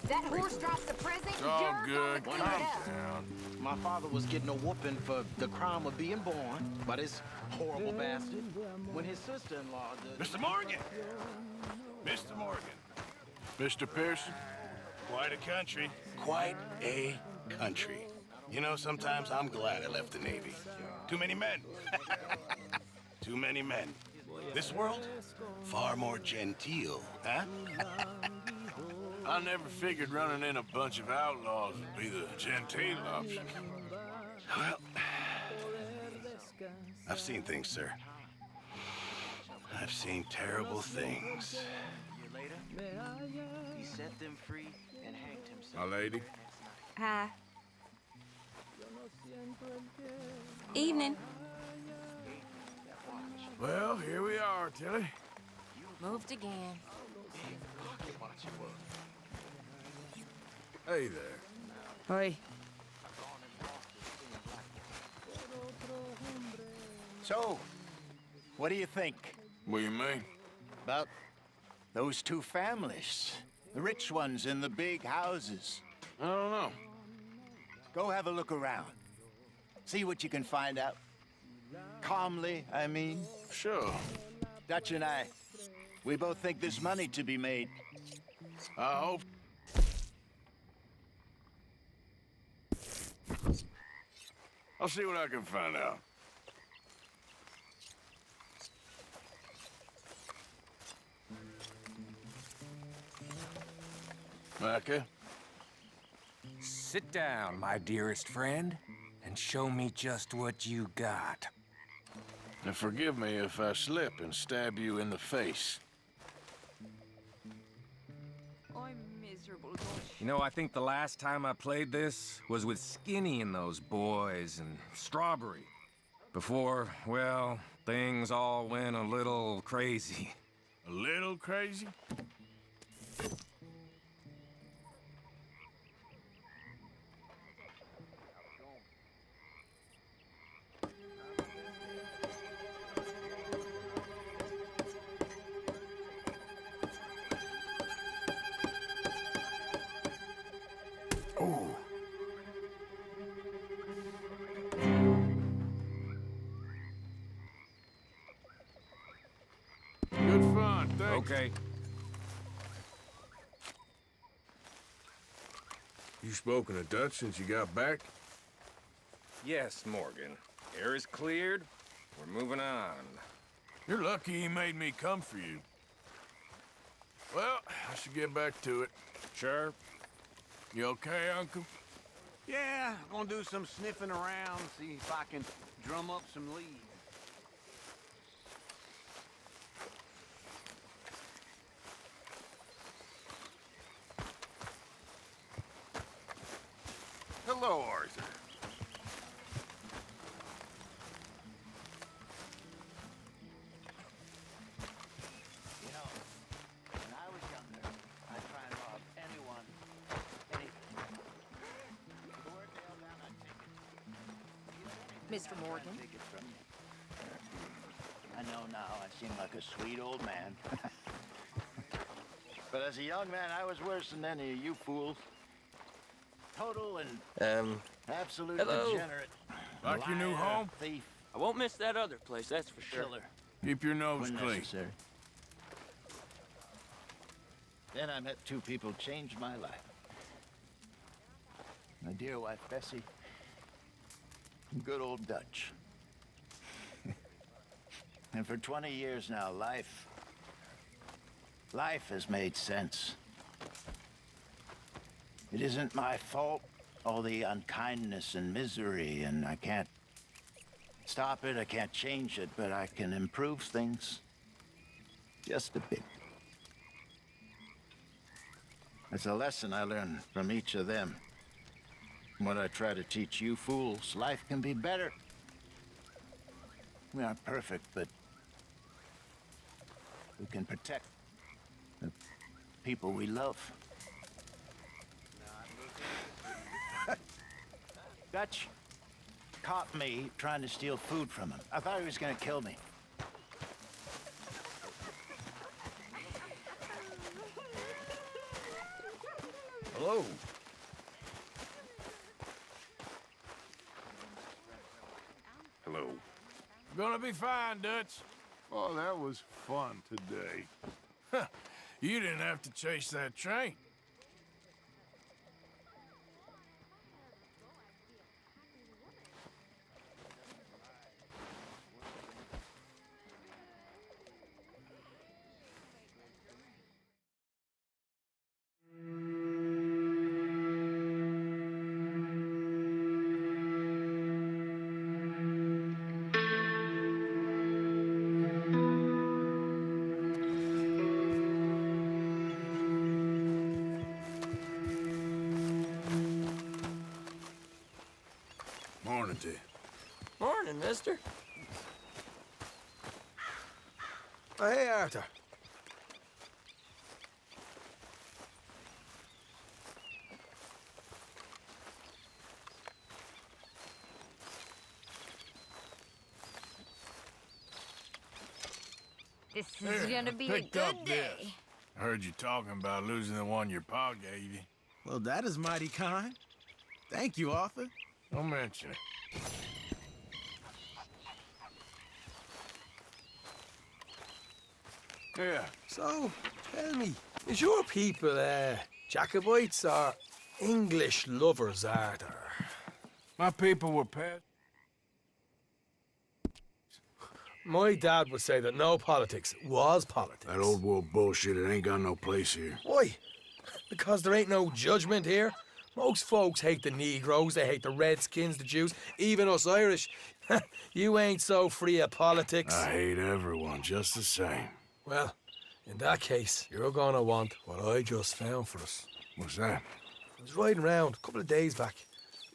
That horse drops the present. It's all good. You're Calm gonna clean it up. down. My father was getting a whooping for the crime of being born by this horrible bastard when his sister-in-law... Mr. Morgan! Mr. Morgan. Mr. Pearson? Quite a country. Quite a country. You know, sometimes I'm glad I left the Navy. Too many men. Too many men. This world, far more genteel, huh? I never figured running in a bunch of outlaws would be the genteel option. Well, I've seen things, sir. I've seen terrible things. A year later, he set them free and hanged himself. My lady? Hi. Evening. Well, here we are, Tilly. Moved again. Hey there. Oi. So, what do you think? What do you mean? About those two families? The rich ones in the big houses. I don't know. Go have a look around. See what you can find out. Calmly, I mean. Sure. Dutch and I, we both think there's money to be made. I hope. I'll see what I can find out. Micah? Sit down, my dearest friend, and show me just what you got. And forgive me if I slip and stab you in the face. I'm miserable, You know, I think the last time I played this was with Skinny and those boys and Strawberry. Before, well, things all went a little crazy. A little crazy? Good fun, thanks. Okay. You spoken to Dutch since you got back? Yes, Morgan. Air is cleared. We're moving on. You're lucky he made me come for you. Well, I should get back to it. Sure. You okay, Uncle? Yeah, I'm gonna do some sniffing around, see if I can drum up some leads. Hello, Arthur. You know, when I was younger, I'd try and rob anyone, anything. The word nailed down, I'd take it. Mr. Morgan? Take it from you. I know now I seem like a sweet old man. But as a young man, I was worse than any of you fools. Total and absolute hello. degenerate. Like your new Liar, home? thief, I won't miss that other place, that's for sure. killer. Keep your nose When clean. necessary. Then I met two people who changed my life. My dear wife, Bessie, and good old Dutch. And for 20 years now, life has made sense. It isn't my fault, all the unkindness and misery, and I can't stop it, I can't change it, but I can improve things just a bit. It's a lesson I learned from each of them. And what I try to teach you fools, life can be better. We aren't perfect, but we can protect the people we love. Dutch caught me trying to steal food from him. I thought he was gonna kill me. Hello. Hello. Gonna be fine, Dutch. Oh, that was fun today. You didn't have to chase that train. Morning to you. Morning, mister. Oh, hey, Arthur. This is gonna be a Picked good up day. this. I heard you talking about losing the one your pa gave you. Well, that is mighty kind. Thank you, Arthur. Don't mention it. Yeah. So, tell me, is your people, Jacobites or English lovers, Arthur? My people were pet. My dad would say that no politics was politics. That old world bullshit, it ain't got no place here. Why? Because there ain't no judgment here. Most folks hate the Negroes, they hate the Redskins, the Jews, even us Irish. You ain't so free of politics. I hate everyone just the same. Well, in that case, you're gonna want what I just found for us. What's that? I was riding around a couple of days back.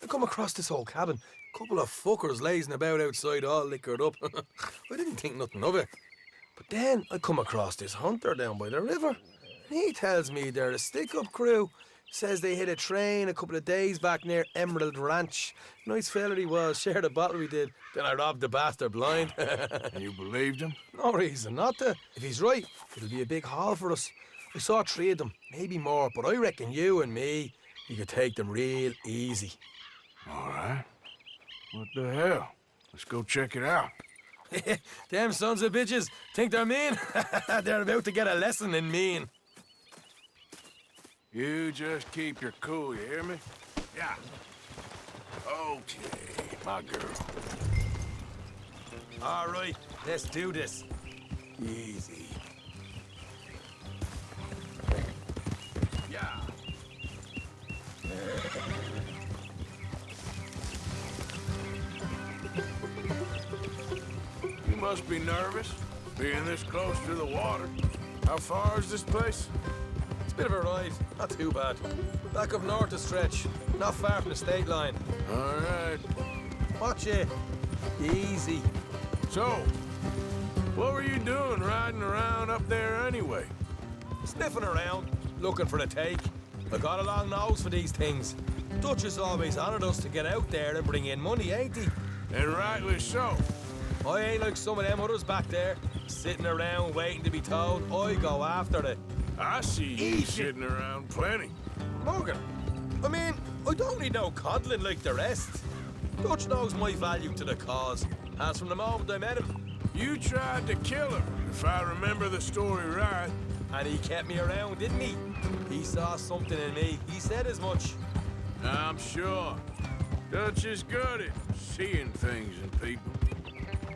I come across this old cabin. A couple of fuckers lazing about outside all liquored up. I didn't think nothing of it. But then I come across this hunter down by the river. And he tells me they're a stick-up crew. Says they hit a train a couple of days back near Emerald Ranch. Nice fella he was, shared a bottle we did. Then I robbed the bastard blind. And you believed him? No reason not to. If he's right, it'll be a big haul for us. I saw 3 of them, maybe more, but I reckon you and me, you could take them real easy. All right. What the hell? Let's go check it out. Them sons of bitches think they're mean. They're about to get a lesson in mean. You just keep your cool, you hear me? Yeah. Okay, my girl. All right, let's do this. Easy. Yeah. You must be nervous, being this close to the water. How far is this place? It's a bit of a ride, not too bad. Back up north a stretch, not far from the state line. All right. Watch it. Easy. So, what were you doing riding around up there anyway? Sniffing around, looking for the take. I got a long nose for these things. Dutch has always honored us to get out there and bring in money, ain't he? And rightly so. I ain't like some of them others back there, sitting around waiting to be told. I go after it. I see you sitting around plenty. Morgan, I mean, I don't need no coddling like the rest. Dutch knows my value to the cause, as from the moment I met him. You tried to kill him, if I remember the story right. And he kept me around, didn't he? He saw something in me. He said as much. I'm sure. Dutch is good at seeing things in people.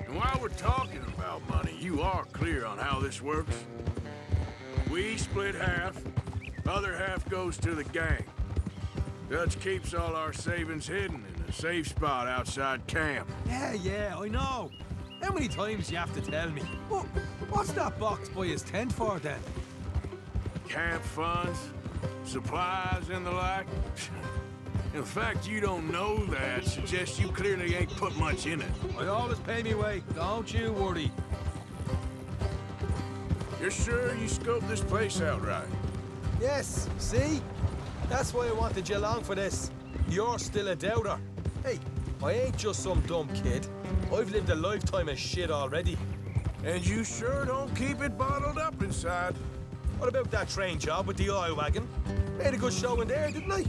And while we're talking about money, you are clear on how this works? We split half, other half goes to the gang. Dutch keeps all our savings hidden in a safe spot outside camp. Yeah, I know. How many times you have to tell me? What's that box by his tent for, then? Camp funds, supplies, and the like. The fact you don't know that suggests you clearly ain't put much in it. I always pay me way, don't you worry. You're sure you scoped this place out right? Yes, see? That's why I wanted you along for this. You're still a doubter. Hey, I ain't just some dumb kid. I've lived a lifetime of shit already. And you sure don't keep it bottled up inside. What about that train job with the oil wagon? Made a good show in there, didn't I?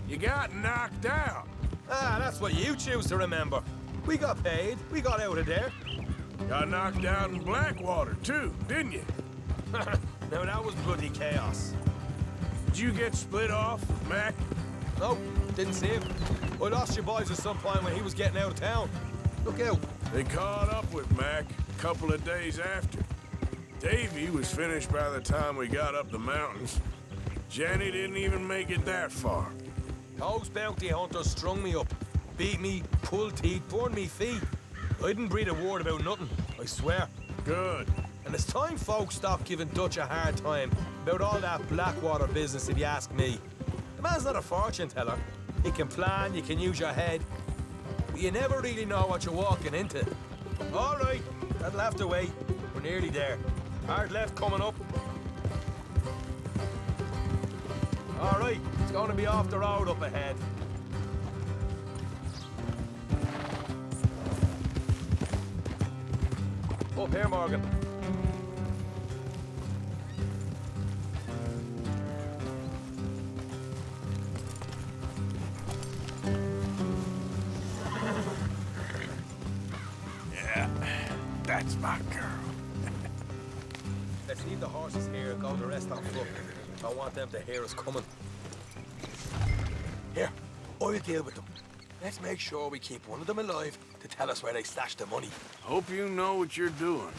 You got knocked out. Ah, that's what you choose to remember. We got paid. We got out of there. Got knocked out in Blackwater, too, didn't you? Now, that was bloody chaos. Did you get split off with Mac? Nope, didn't see him. I lost your boys at some point when he was getting out of town. Look out. They caught up with Mac a couple of days after. Davey was finished by the time we got up the mountains. Jenny didn't even make it that far. Those bounty hunters strung me up, beat me, pulled teeth, burned me feet. I didn't breathe a word about nothing, I swear. Good. And it's time folks stopped giving Dutch a hard time about all that Blackwater business, if you ask me. The man's not a fortune teller. You can plan, you can use your head, but you never really know what you're walking into. All right, that'll have to wait. We're nearly there. Hard left coming up. All right, it's going to be off the road up ahead. Up here, Morgan. Yeah, that's my girl. Let's leave the horses here and go the rest on foot. I want them to hear us coming. Here, I'll deal with them. Let's make sure we keep one of them alive to tell us where they stashed the money. Hope you know what you're doing.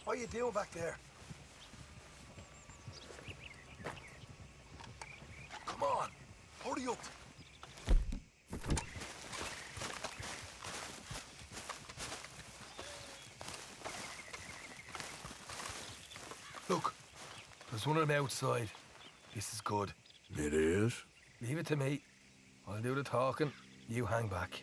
What are you doing back there? Come on, hurry up. Look, there's one of them outside. This is good. It is? Leave it to me. I'll do the talking. You hang back.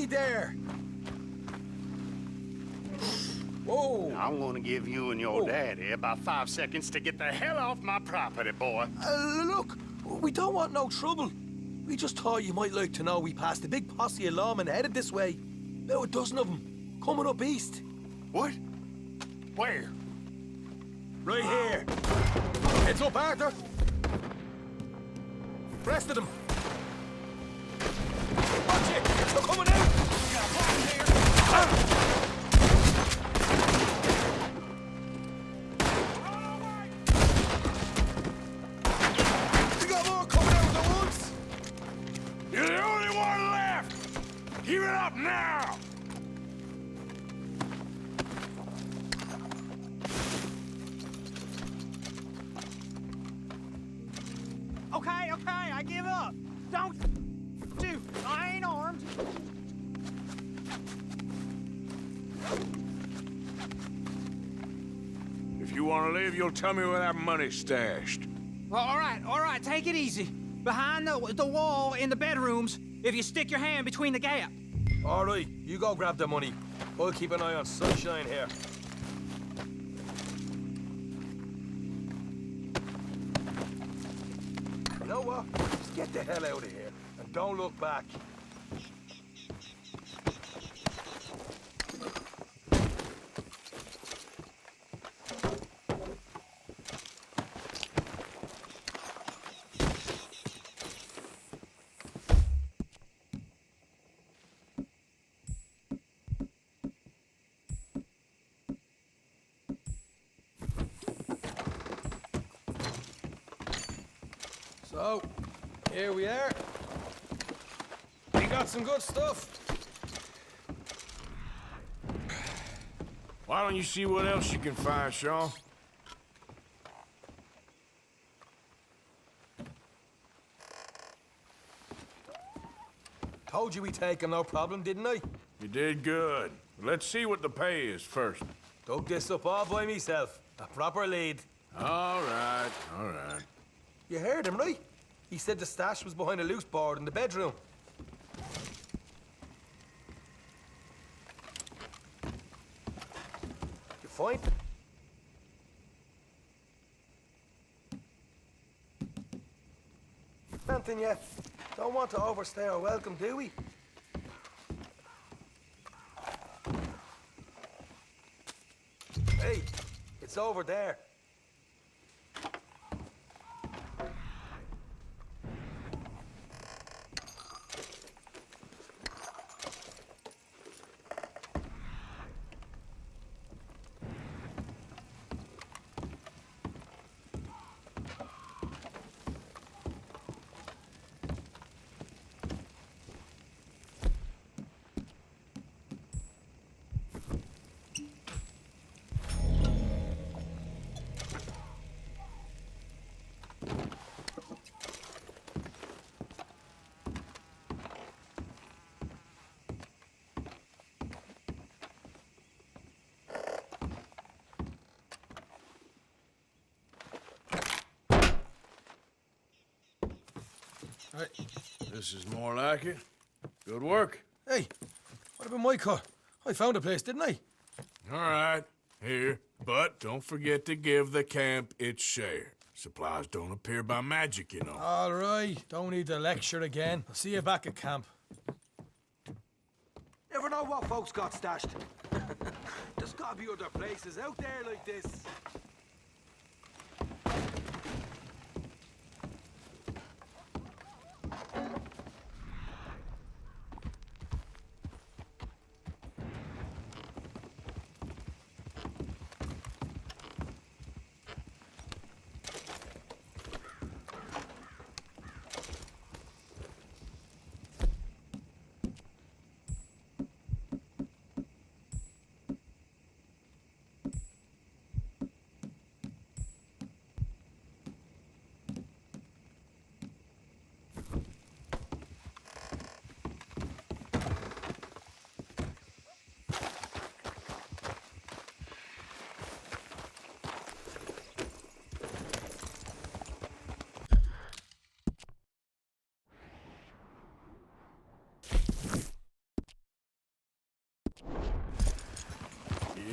Steady there. Whoa. I'm gonna give you and your daddy about 5 seconds to get the hell off my property, boy. Look, we don't want no trouble. We just thought you might like to know we passed a big posse of lawmen headed this way. About a dozen of them, coming up east. What? Where? Right here. Heads up, Arthur. Rest of them. Watch it! They're coming out! We got a plan here. We got more coming out of the woods. You're the only one left! Keep it up now! Okay, I give up. Don't shoot. I ain't armed. If you want to leave, you'll tell me where that money's stashed. Well, all right, take it easy. Behind the wall in the bedrooms, if you stick your hand between the gap. All right, you go grab the money. I'll keep an eye on Sunshine here. You know what? Just get the hell out of here and don't look back. So, here we are. We got some good stuff. Why don't you see what else you can find, Sean? Told you we'd take him, no problem, didn't I? You did good. Let's see what the pay is first. Dug this up all by myself. A proper lead. All right, all right. You heard him, right? He said the stash was behind a loose board in the bedroom. You fine? Nothing yet. Don't want to overstay our welcome, do we? Hey, it's over there. Right. This is more like it. Good work. Hey, what about my car? I found a place, didn't I? All right, here. But don't forget to give the camp its share. Supplies don't appear by magic, you know. All right, don't need the lecture again. I'll see you back at camp. Never know what folks got stashed. There's gotta be other places out there like this.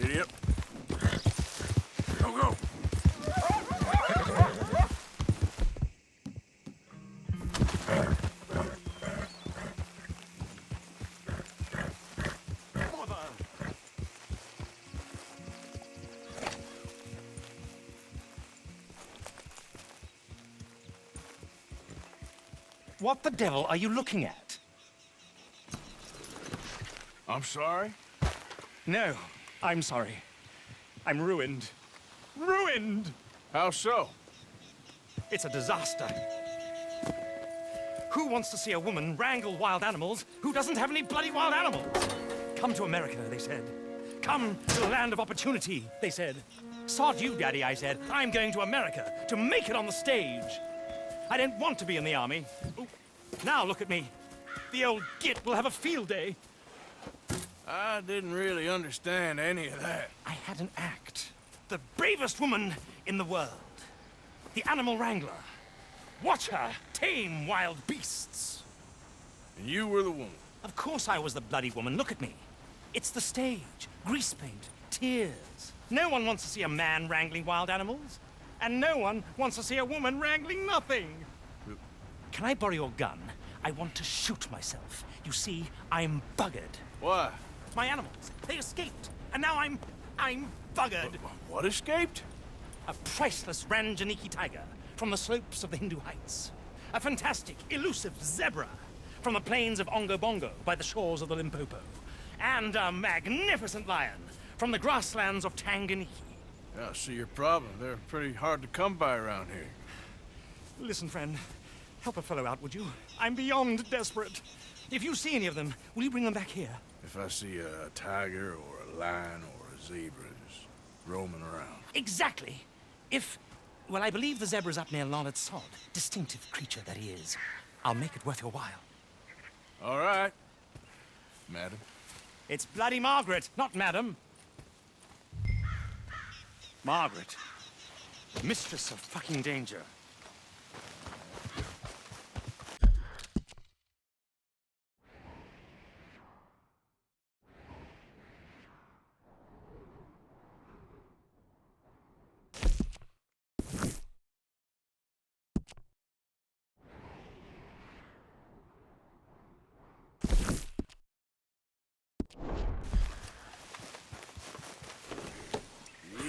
Yep. Go, go. What the devil are you looking at? I'm sorry? No, I'm sorry. I'm ruined. Ruined! How so? It's a disaster. Who wants to see a woman wrangle wild animals who doesn't have any bloody wild animals? Come to America, they said. Come to the land of opportunity, they said. Sod you, Daddy, I said. I'm going to America to make it on the stage. I didn't want to be in the army. Ooh. Now look at me. The old git will have a field day. I didn't really understand any of that. I had an act. The bravest woman in the world. The animal wrangler. Watch her tame wild beasts. And you were the woman? Of course I was the bloody woman. Look at me. It's the stage. Grease paint. Tears. No one wants to see a man wrangling wild animals. And no one wants to see a woman wrangling nothing. Can I borrow your gun? I want to shoot myself. You see, I'm buggered. Why? My animals, they escaped. And now I'm buggered. What escaped? A priceless Ranjaniki tiger from the slopes of the Hindu Heights. A fantastic, elusive zebra from the plains of Ongo Bongo by the shores of the Limpopo. And a magnificent lion from the grasslands of Tanganyika. Yeah, I see your problem. They're pretty hard to come by around here. Listen, friend. Help a fellow out, would you? I'm beyond desperate. If you see any of them, will you bring them back here? If I see a tiger or a lion or a zebra just roaming around. Exactly. Well, I believe the zebra's up near Larned Sod. Distinctive creature that he is. I'll make it worth your while. All right, madam. It's bloody Margaret, not madam. Margaret. Mistress of fucking danger.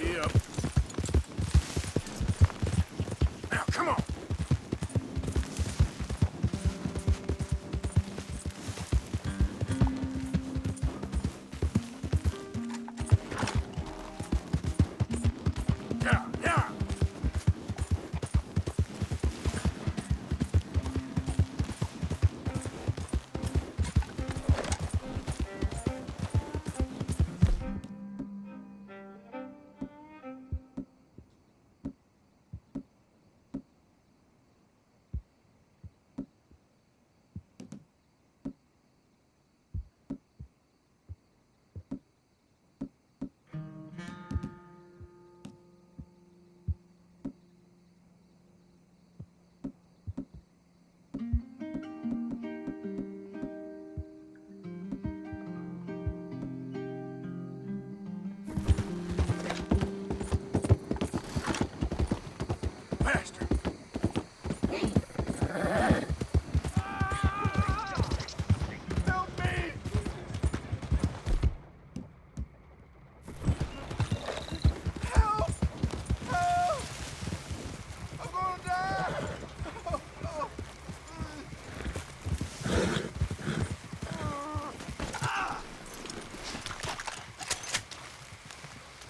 Yep. Now, come on. Yeah, yeah.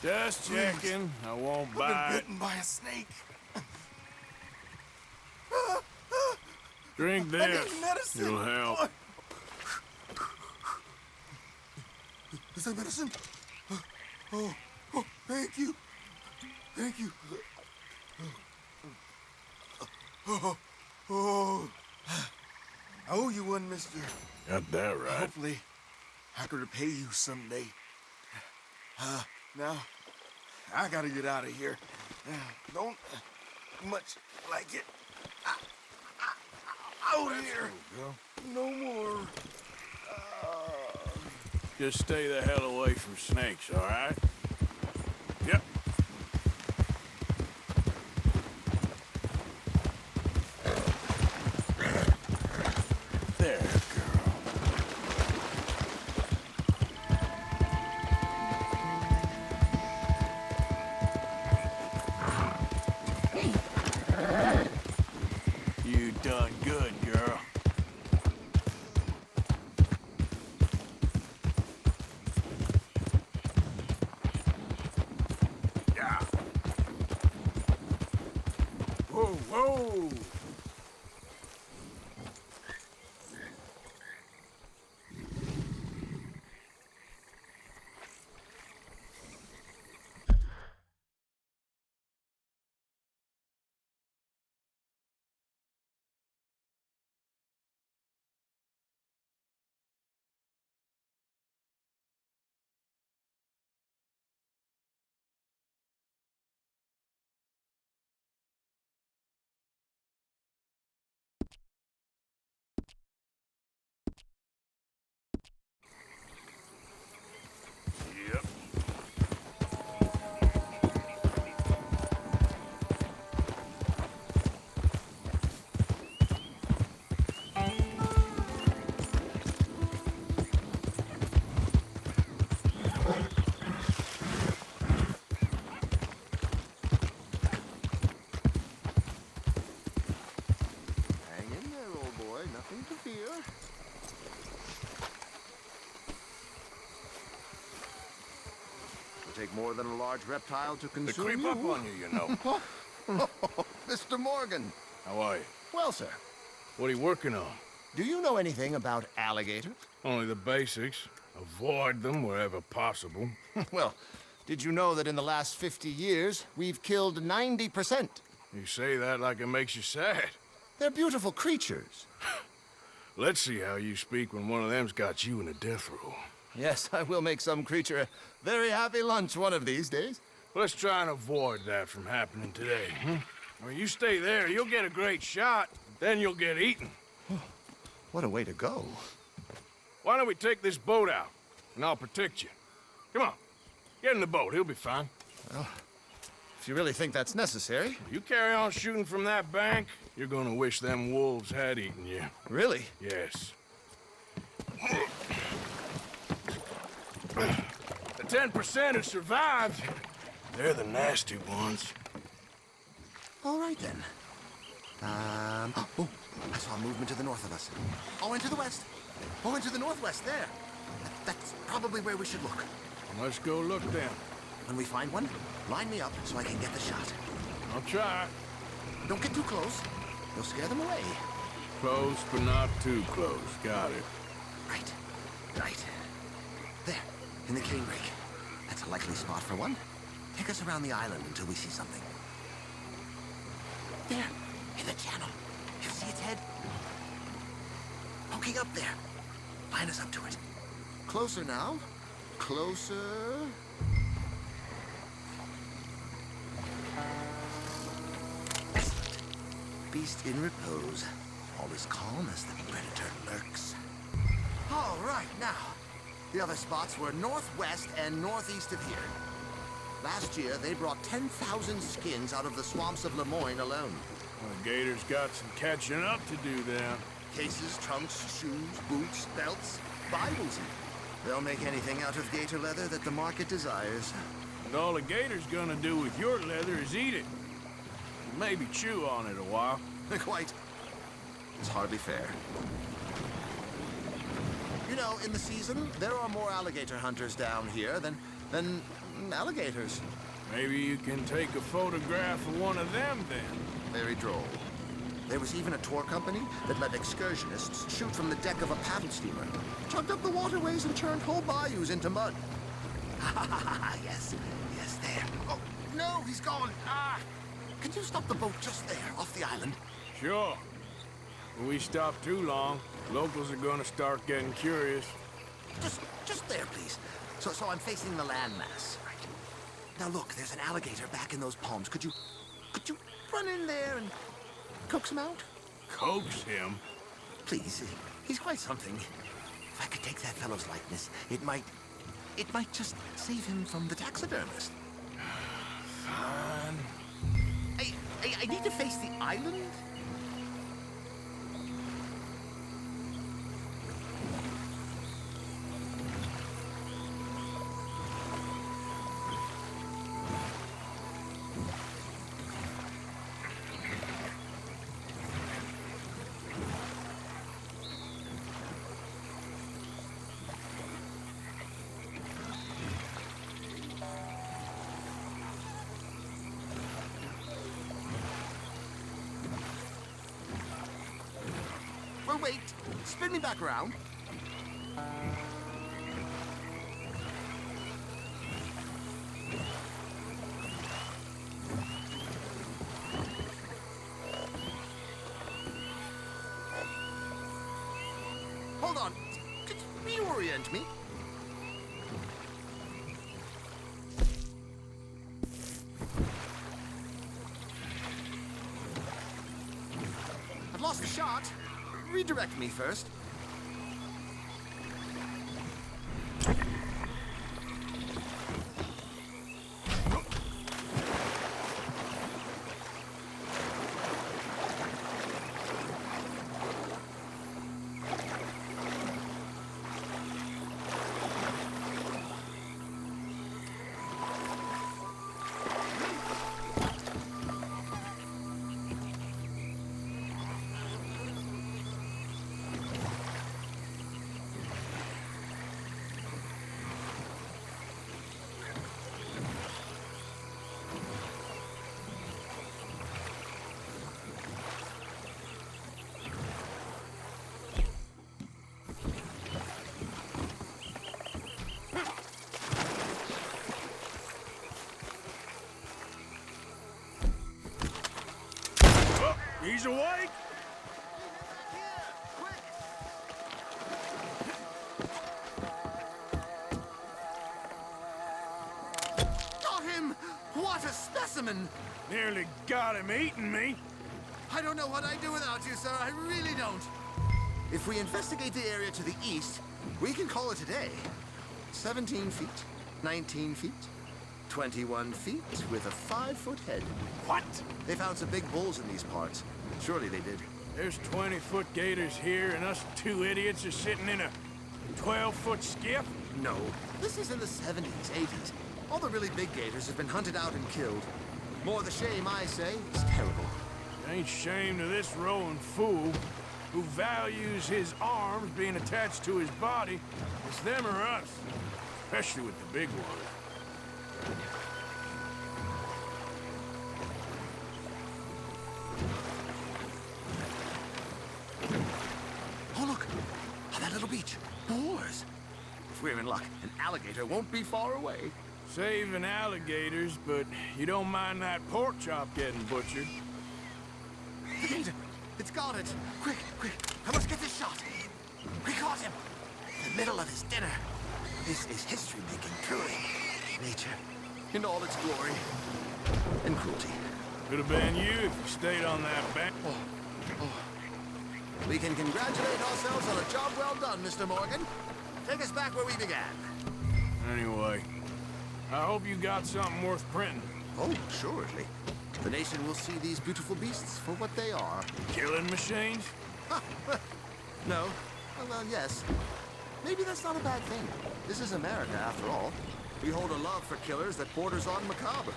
Just checking. I won't bite. I've been bitten by a snake. Drink I need this. medicine. It'll help. Is that medicine? Oh, thank you. Thank you. Oh. I owe you one, mister. Got that right. Hopefully, I could repay you someday. Now, I gotta get out of here. Don't much like it. Out here. No more. Just stay the hell away from snakes, all right? Yeah! Whoa, whoa! Yep. Hang in there, old boy. Nothing to fear. It'll take more than a large reptile to consume creep you. up on you, you know. Mr. Morgan. How are you? Well, sir, What are you working on? do you know anything about alligators? Only the basics. Avoid them wherever possible. Well, did you know that in the last 50 years, we've killed 90%? You say that like it makes you sad. They're beautiful creatures. Let's see how you speak when one of them's got you in a death row. Yes, I will make some creature a very happy lunch one of these days. Let's try and avoid that from happening today. I mean, you stay there, you'll get a great shot, then you'll get eaten. What a way to go. Why don't we take this boat out, and I'll protect you. Come on, get in the boat, he'll be fine. Well, if you really think that's necessary. You carry on shooting from that bank, you're gonna wish them wolves had eaten you. Really? Yes. The 10% who survived, they're the nasty ones. All right, then. Oh, I saw movement to the north of us. Oh, into the west. Oh, into the northwest, there. That's probably where we should look. Let's go look then. When we find one, line me up so I can get the shot. I'll try. Don't get too close. You'll scare them away. Close, but not too close. Got it. Right. There, in the cane brake. That's a likely spot for one. Take us around the island until we see something. There, in the channel. You see its head? Poking up there. Line us up to it. Closer now. Closer. Excellent. Beast in repose. All is calm as the predator lurks. All right, now. The other spots were northwest and northeast of here. Last year, they brought 10,000 skins out of the swamps of Lemoyne alone. The Gators got some catching up to do then. Cases, trunks, shoes, boots, belts, Bibles even. They'll make anything out of gator leather that the market desires. And all the Gator's gonna do with your leather is eat it. Maybe chew on it a while. Quite. It's hardly fair. You know, in the season, there are more alligator hunters down here than alligators. Maybe you can take a photograph of one of them then. Very droll. There was even a tour company that let excursionists shoot from the deck of a paddle steamer, chugged up the waterways and turned whole bayous into mud. Yes, there. Oh, no, he's gone. Can you stop the boat just there, off the island? Sure. If we stop too long, locals are gonna start getting curious. Just there, please. So I'm facing the landmass. Now look, there's an alligator back in those palms. Could you run in there and coax him out? Coax him? Please, he's quite something. If I could take that fellow's likeness, it might just save him from the taxidermist. Fine. I need to face the island. spin me back around. Hold on. Could you reorient me? I've lost the shot. Redirect me first. He's awake! Got him! What a specimen! Nearly got him eating me. I don't know what I'd do without you, sir. I really don't. If we investigate the area to the east, we can call it a day. 17 feet, 19 feet, 21 feet with a 5-foot head. What? They found some big bulls in these parts. Surely they did. There's 20-foot gators here, and us two idiots are sitting in a 12-foot skiff? No. This is in the 70s, 80s. All the really big gators have been hunted out and killed. More the shame, I say. It's terrible. Ain't shame to this rowing fool who values his arms being attached to his body. It's them or us, especially with the big one. Oh, look! On that little beach. Boars! If we're in luck, an alligator won't be far away. Saving alligators, but you don't mind that pork chop getting butchered. The gator! It's got it! Quick, quick! I must get this shot! We caught him! In the middle of his dinner. This is history-making, truly. Nature, in all its glory. And cruelty. Could have been you if you stayed on that bank. We can congratulate ourselves on a job well done, Mr. Morgan. Take us back where we began. Anyway, I hope you got something worth printing. Oh, assuredly. The nation will see these beautiful beasts for what they are. Killing machines? No. Well, yes. Maybe that's not a bad thing. This is America, after all. We hold a love for killers that borders on macabre.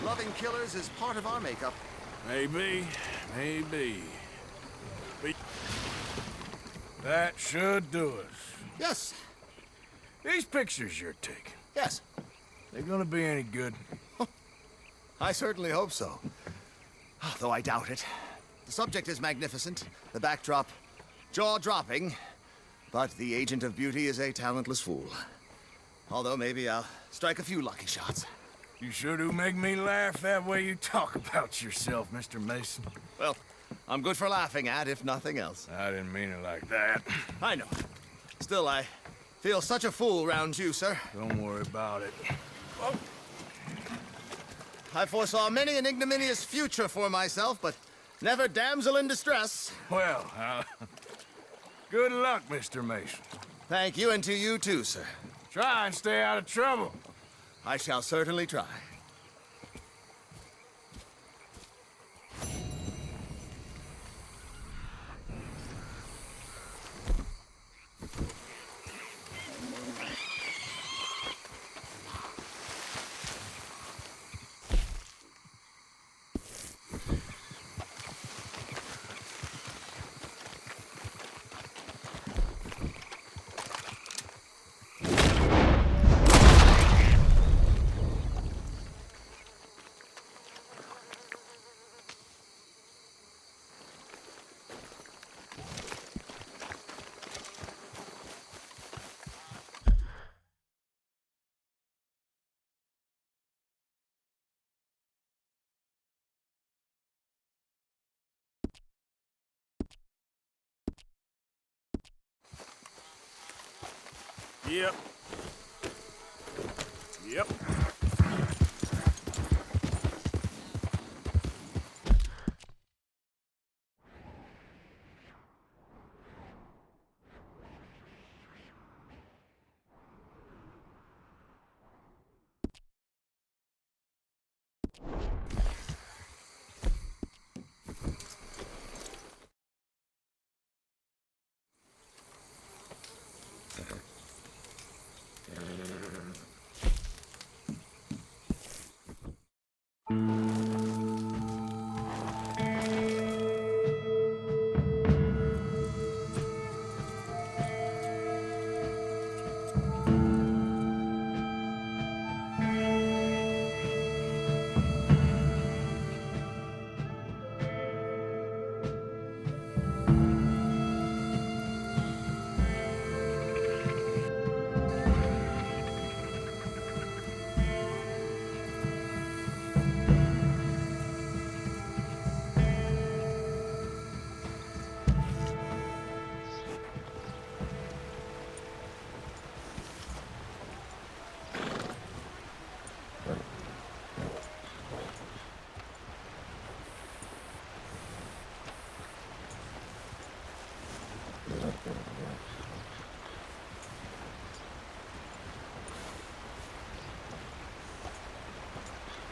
Loving killers is part of our makeup. Maybe, maybe. That should do us. Yes. These pictures you're taking. Yes. They gonna be any good? I certainly hope so. Though I doubt it. The subject is magnificent, the backdrop jaw-dropping, but the agent of beauty is a talentless fool. Although maybe I'll strike a few lucky shots. You sure do make me laugh that way you talk about yourself, Mr. Mason. Well, I'm good for laughing at, if nothing else. I didn't mean it like that. I know. Still, I feel such a fool round you, sir. Don't worry about it. Oh. I foresaw many an ignominious future for myself, but never damsel in distress. Well, good luck, Mr. Mason. Thank you, and to you too, sir. Try and stay out of trouble. I shall certainly try. Yep. Yep.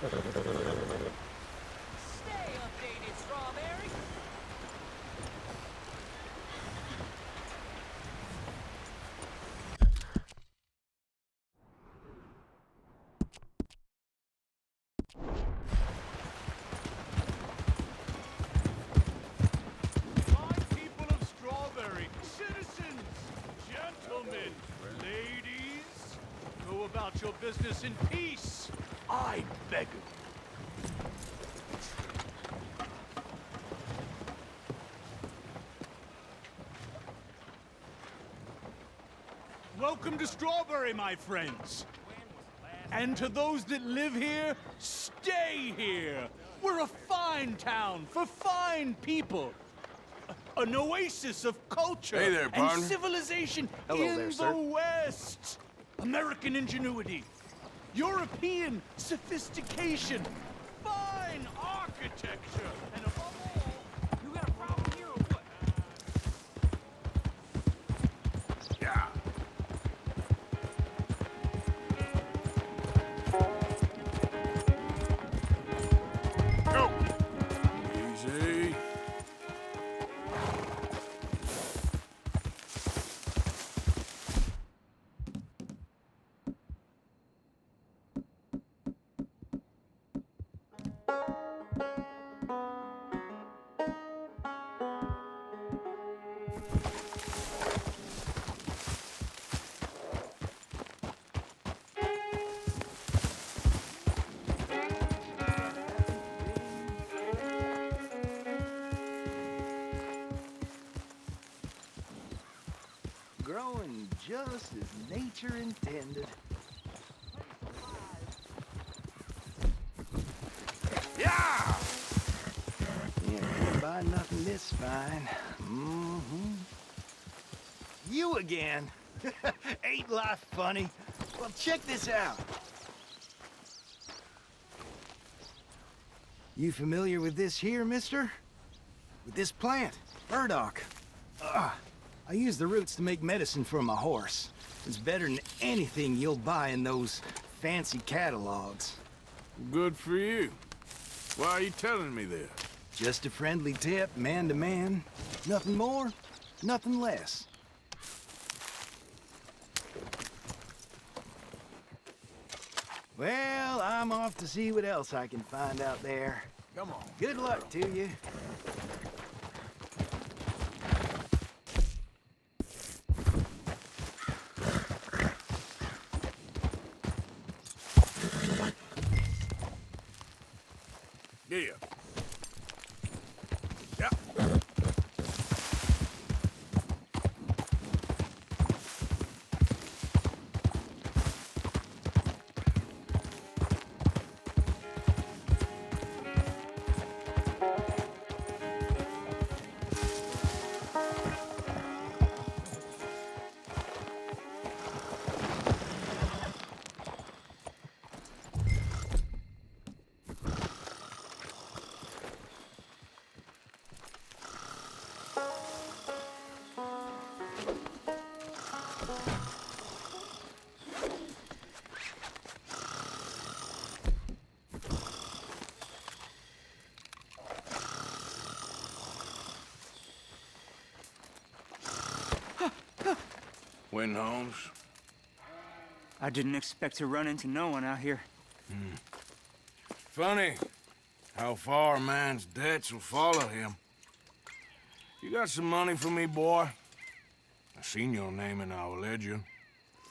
Stay updated, Strawberry. Fine people of Strawberry, citizens, gentlemen, ladies, go about your business in peace. I beg of you. Welcome to Strawberry, my friends. And to those that live here, stay here. We're a fine town for fine people. An oasis of culture Hey there, and partner. civilization Hello in there, the sir. West. American ingenuity, European sophistication, fine architecture, and above all, you got a problem here or what? Yeah. Go. Easy. Growing just as nature intended. Yeah! Can't buy nothing this fine. Mm-hmm. You again? Ain't life funny? Well, check this out. You familiar with this here, mister? With this plant, burdock. I use the roots to make medicine for my horse. It's better than anything you'll buy in those fancy catalogs. Good for you. Why are you telling me this? Just a friendly tip, man to man. Nothing more, nothing less. Well, I'm off to see what else I can find out there. Come on. Good luck to you. Yeah. Yeah. When, Holmes? I didn't expect to run into no one out here. Funny how far a man's debts will follow him. You got some money for me, boy? I seen your name in our ledger.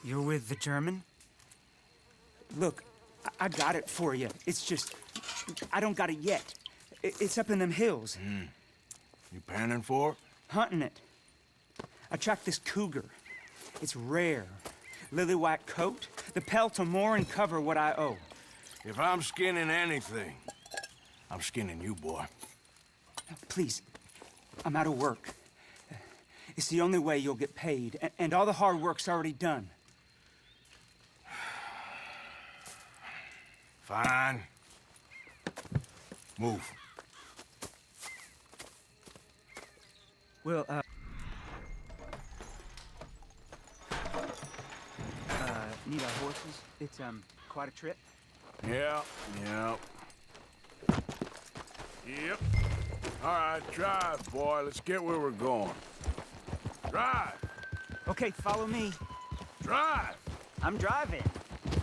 You're with the German? Look, I got it for you. It's just, I don't got it yet. It's up in them hills. You panning for it? Hunting it. I tracked this cougar. It's rare. Lily white coat, the pelt will more and cover what I owe. If I'm skinning anything, I'm skinning you, boy. Please, I'm out of work. It's the only way you'll get paid, and all the hard work's already done. Fine. Move. Well, need our horses? It's, quite a trip. Yep. All right, drive, boy. Let's get where we're going. Drive! Okay, follow me. Drive! I'm driving.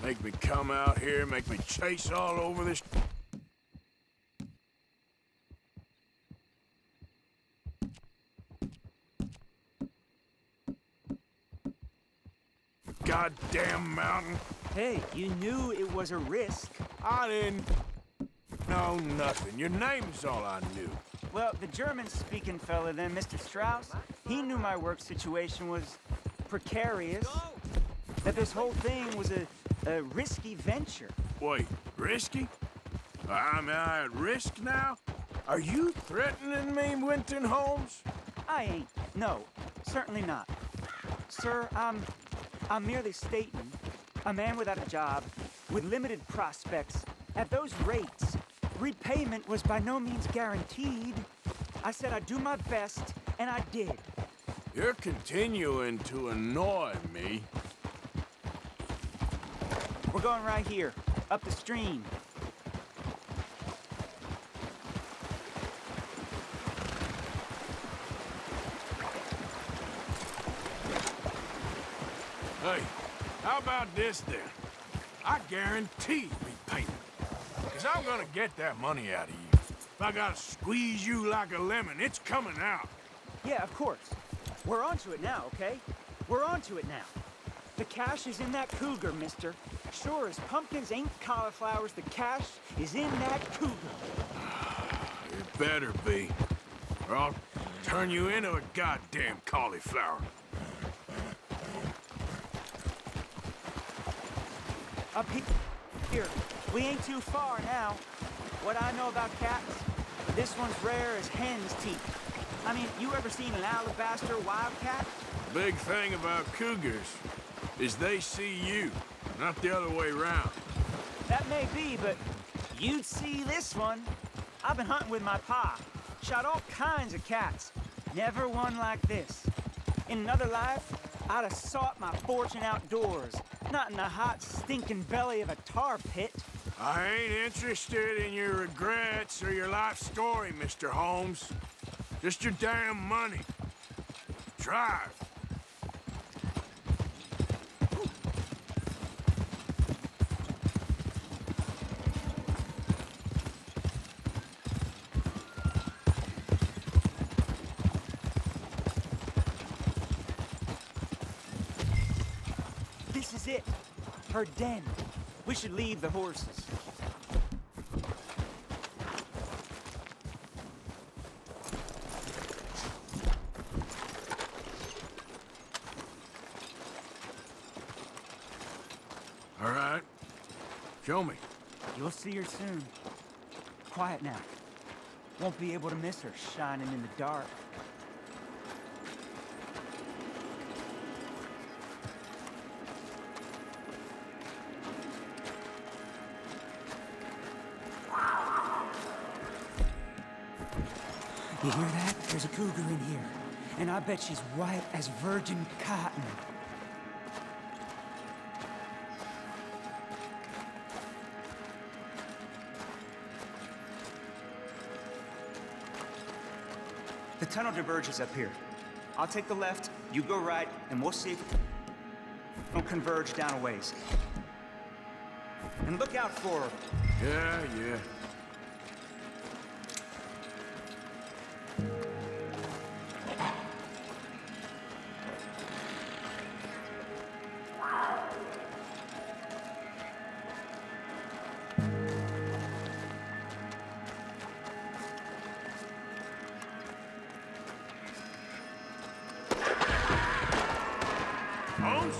Make me come out here, make me chase all over this... goddamn mountain. Hey, you knew it was a risk. I didn't know nothing. Your name's all I knew. Well, the German-speaking fella then, Mr. Strauss, he knew my work situation was precarious, that this whole thing was a risky venture. Wait, risky? Am I at risk now? Are you threatening me, Winton Holmes? I ain't. No, certainly not. Sir, I'm merely stating, a man without a job, with limited prospects, at those rates, repayment was by no means guaranteed. I said I'd do my best, and I did. You're continuing to annoy me. We're going right here, up the stream. Hey, how about this then? I guarantee repayment. Because I'm gonna get that money out of you. If I gotta squeeze you like a lemon, it's coming out. Yeah, of course. We're onto it now, okay? We're onto it now. The cash is in that cougar, mister. Sure as pumpkins ain't cauliflowers, the cash is in that cougar. It better be, or I'll turn you into a goddamn cauliflower. Up here. We ain't too far now. What I know about cats, this one's rare as hen's teeth. I mean, you ever seen an alabaster wildcat? Big thing about cougars is they see you, not the other way around. That may be, but you'd see this one. I've been hunting with my pa. Shot all kinds of cats. Never one like this. In another life, I'd have sought my fortune outdoors, not in the hot, stinking belly of a tar pit. I ain't interested in your regrets or your life story, Mr. Holmes. Just your damn money. Drive. This is it. Her den. We should leave the horses. All right. Show me. You'll see her soon. Quiet now. Won't be able to miss her shining in the dark. You hear that? There's a cougar in here. And I bet she's white as virgin cotton. The tunnel diverges up here. I'll take the left, you go right, and we'll see if... It'll converge down a ways. And look out for... Yeah. Holmes?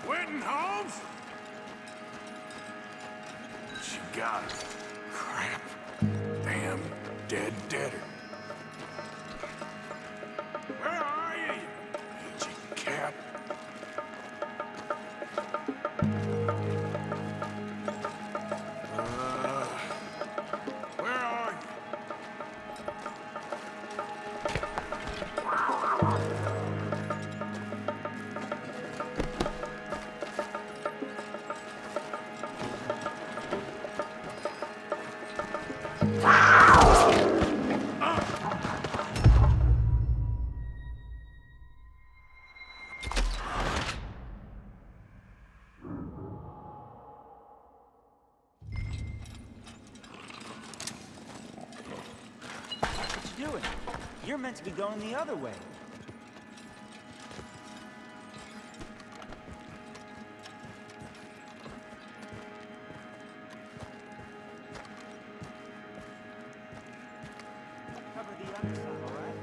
Winton, Holmes? She got it. Crap. Damn deader. Where are you, aging cat? Where are you? What you doing? You're meant to be going the other way. Cover the other side, all right?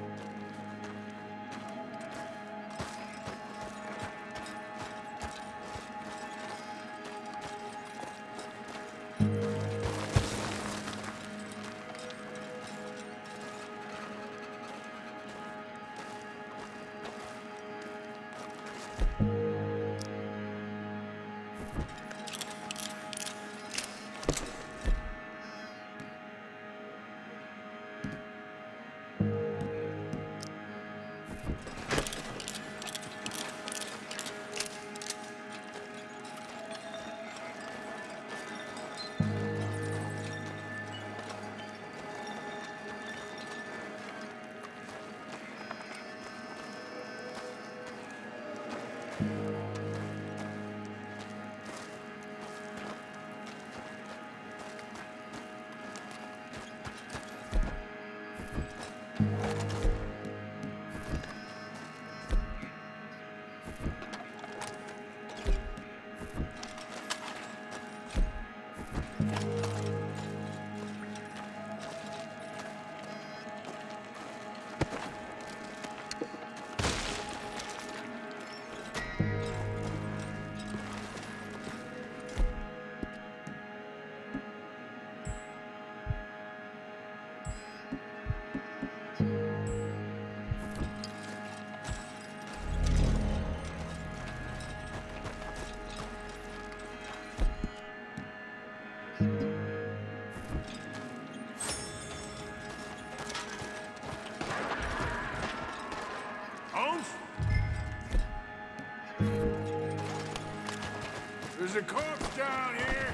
There's a corpse down here.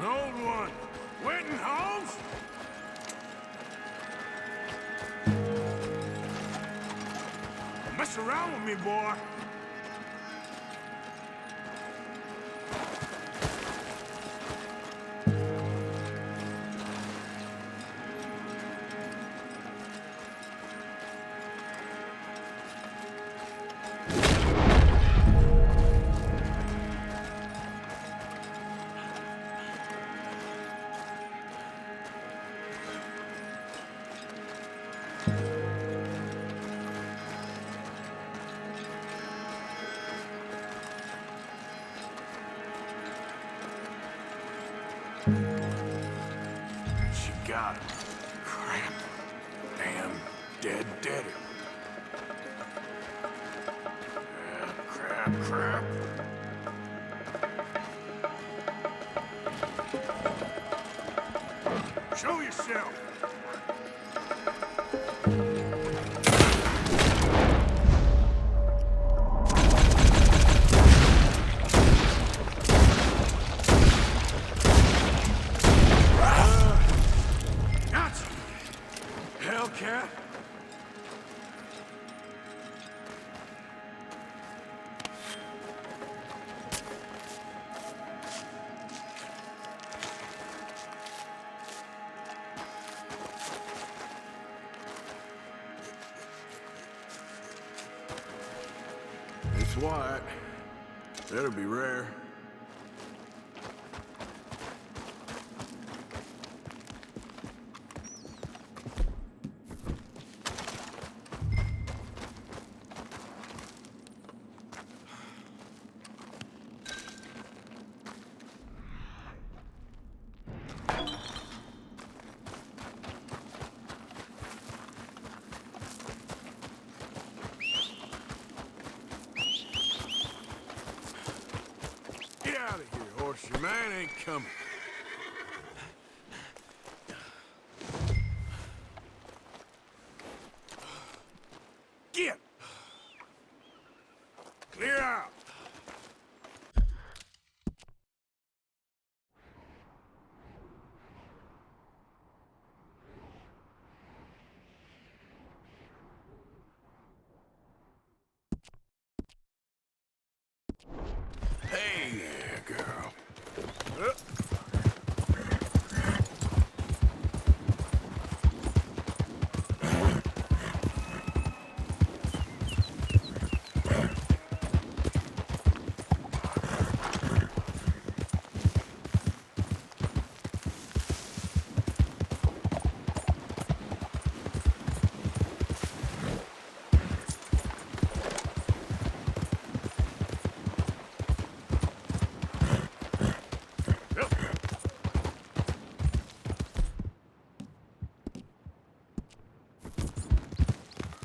An old one. Winton, Holmes? Don't mess around with me, boy. She got it. Crap. Damn deader. Crap. Show yourself. It's white. That'll be rare. Get out of here, horse. Your man ain't coming. Get! Clear out! Hey there, girl.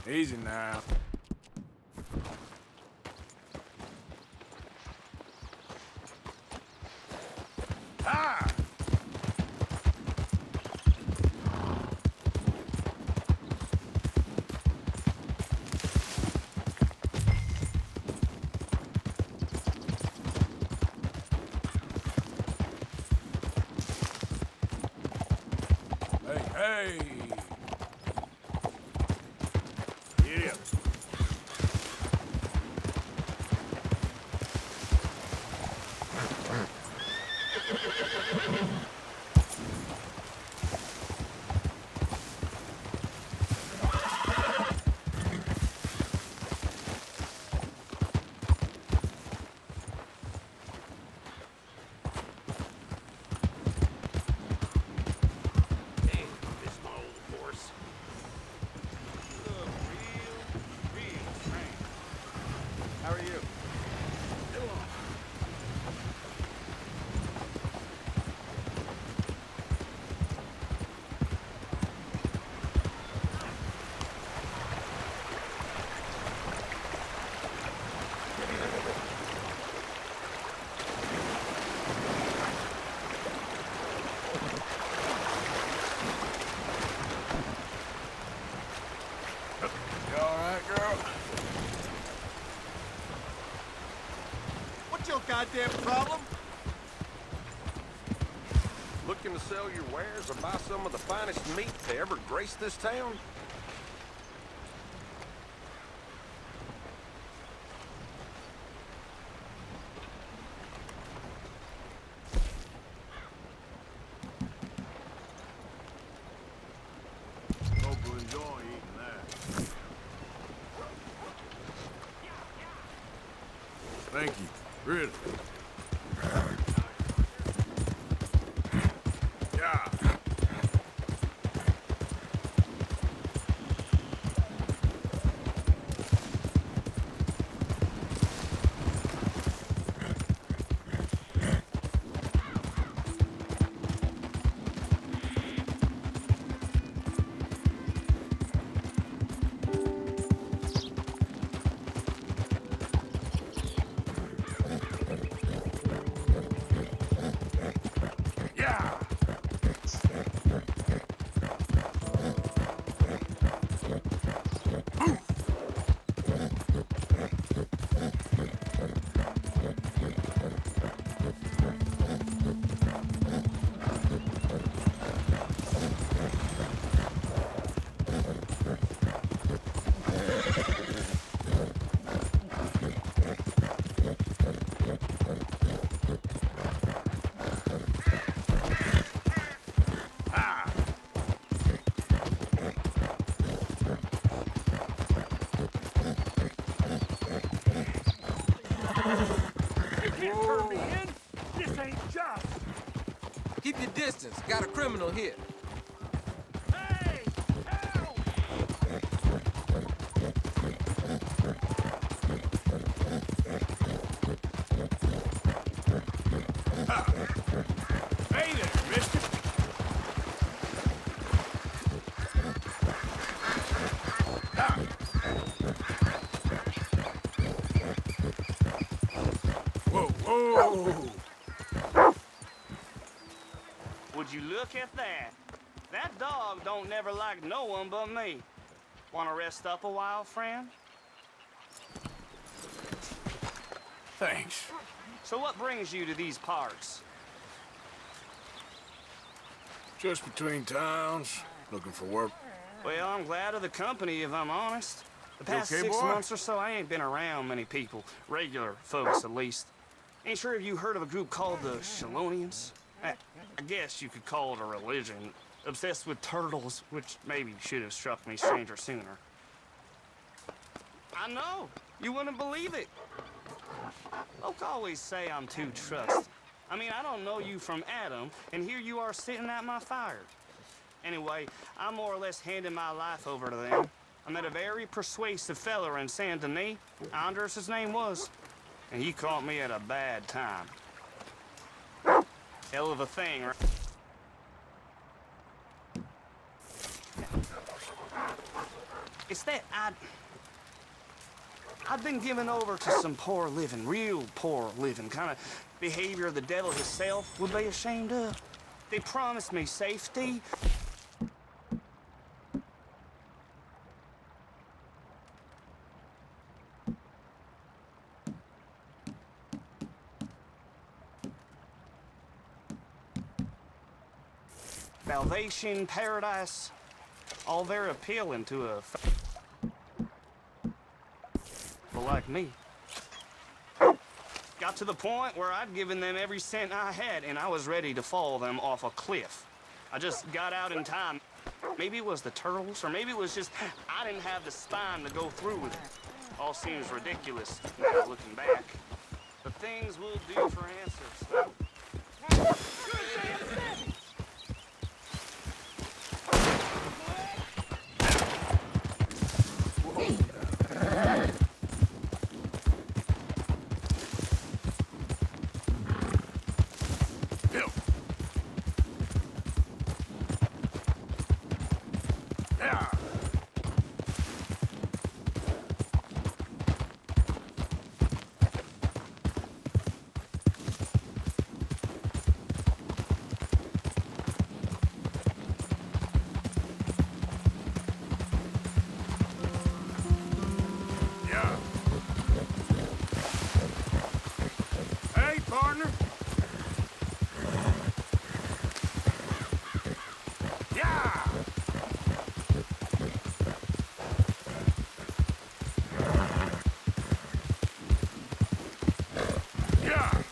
Easy now. Ah! Hey, hey! Yeah. Goddamn problem? Looking to sell your wares or buy some of the finest meat to ever grace this town? Hope you enjoy eating that. Thank you. Really. Yeah. turn me in? This ain't just. Keep your distance. Got a criminal here. Hey! Help! Hey there, mister. Whoa, whoa. Would you look at that? That dog don't never like no one but me. Wanna rest up a while, friend? Thanks. So what brings you to these parts? Just between towns, looking for work. Well, I'm glad of the company, if I'm honest. The past okay, 6 boy? months or so, I ain't been around many people. Regular folks, at least. Ain't sure if you heard of a group called the Shalonians? I guess you could call it a religion. Obsessed with turtles, which maybe should have struck me stranger sooner. I know. You wouldn't believe it. Folk always say I'm too trusting. I mean, I don't know you from Adam, and here you are sitting at my fire. Anyway, I'm more or less handing my life over to them. I met a very persuasive fella in Saint Denis. Anders, his name was. And he caught me at a bad time. Hell of a thing, right? It's that I'd been given over to some poor living, real poor living, kind of behavior the devil himself would be ashamed of. They promised me safety. Salvation, paradise, all very appealing to a well, like me. Got to the point where I'd given them every cent I had, and I was ready to fall them off a cliff. I just got out in time. Maybe it was the turtles, or maybe it was just I didn't have the spine to go through with it. All seems ridiculous now looking back. But things will do for answers. Partner? Yeah! Yeah!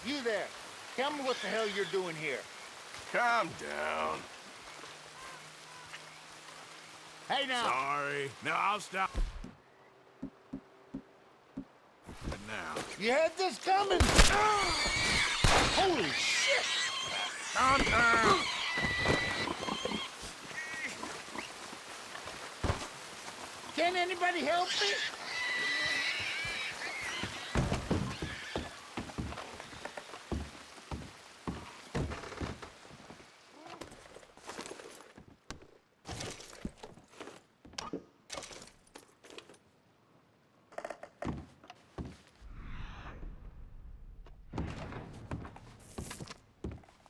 You there. Tell me what the hell you're doing here. Calm down. Hey, now. Sorry. No, I'll stop. Now. You had this coming. Holy shit. Calm down. Can anybody help me?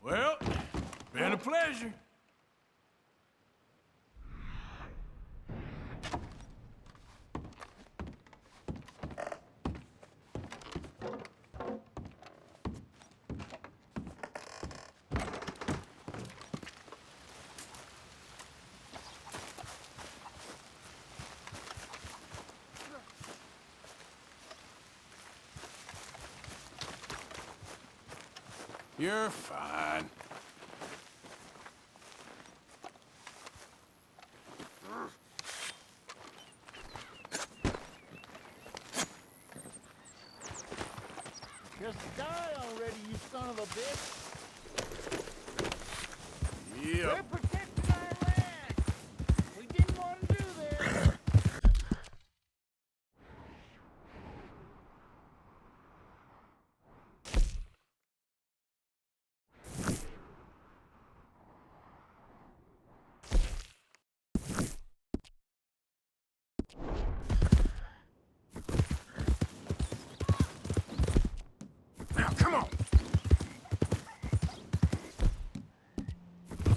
Well, been a pleasure. You're fine. Just die already, you son of a bitch! Yep. We're protecting our land! We didn't want to do this! Now, come on!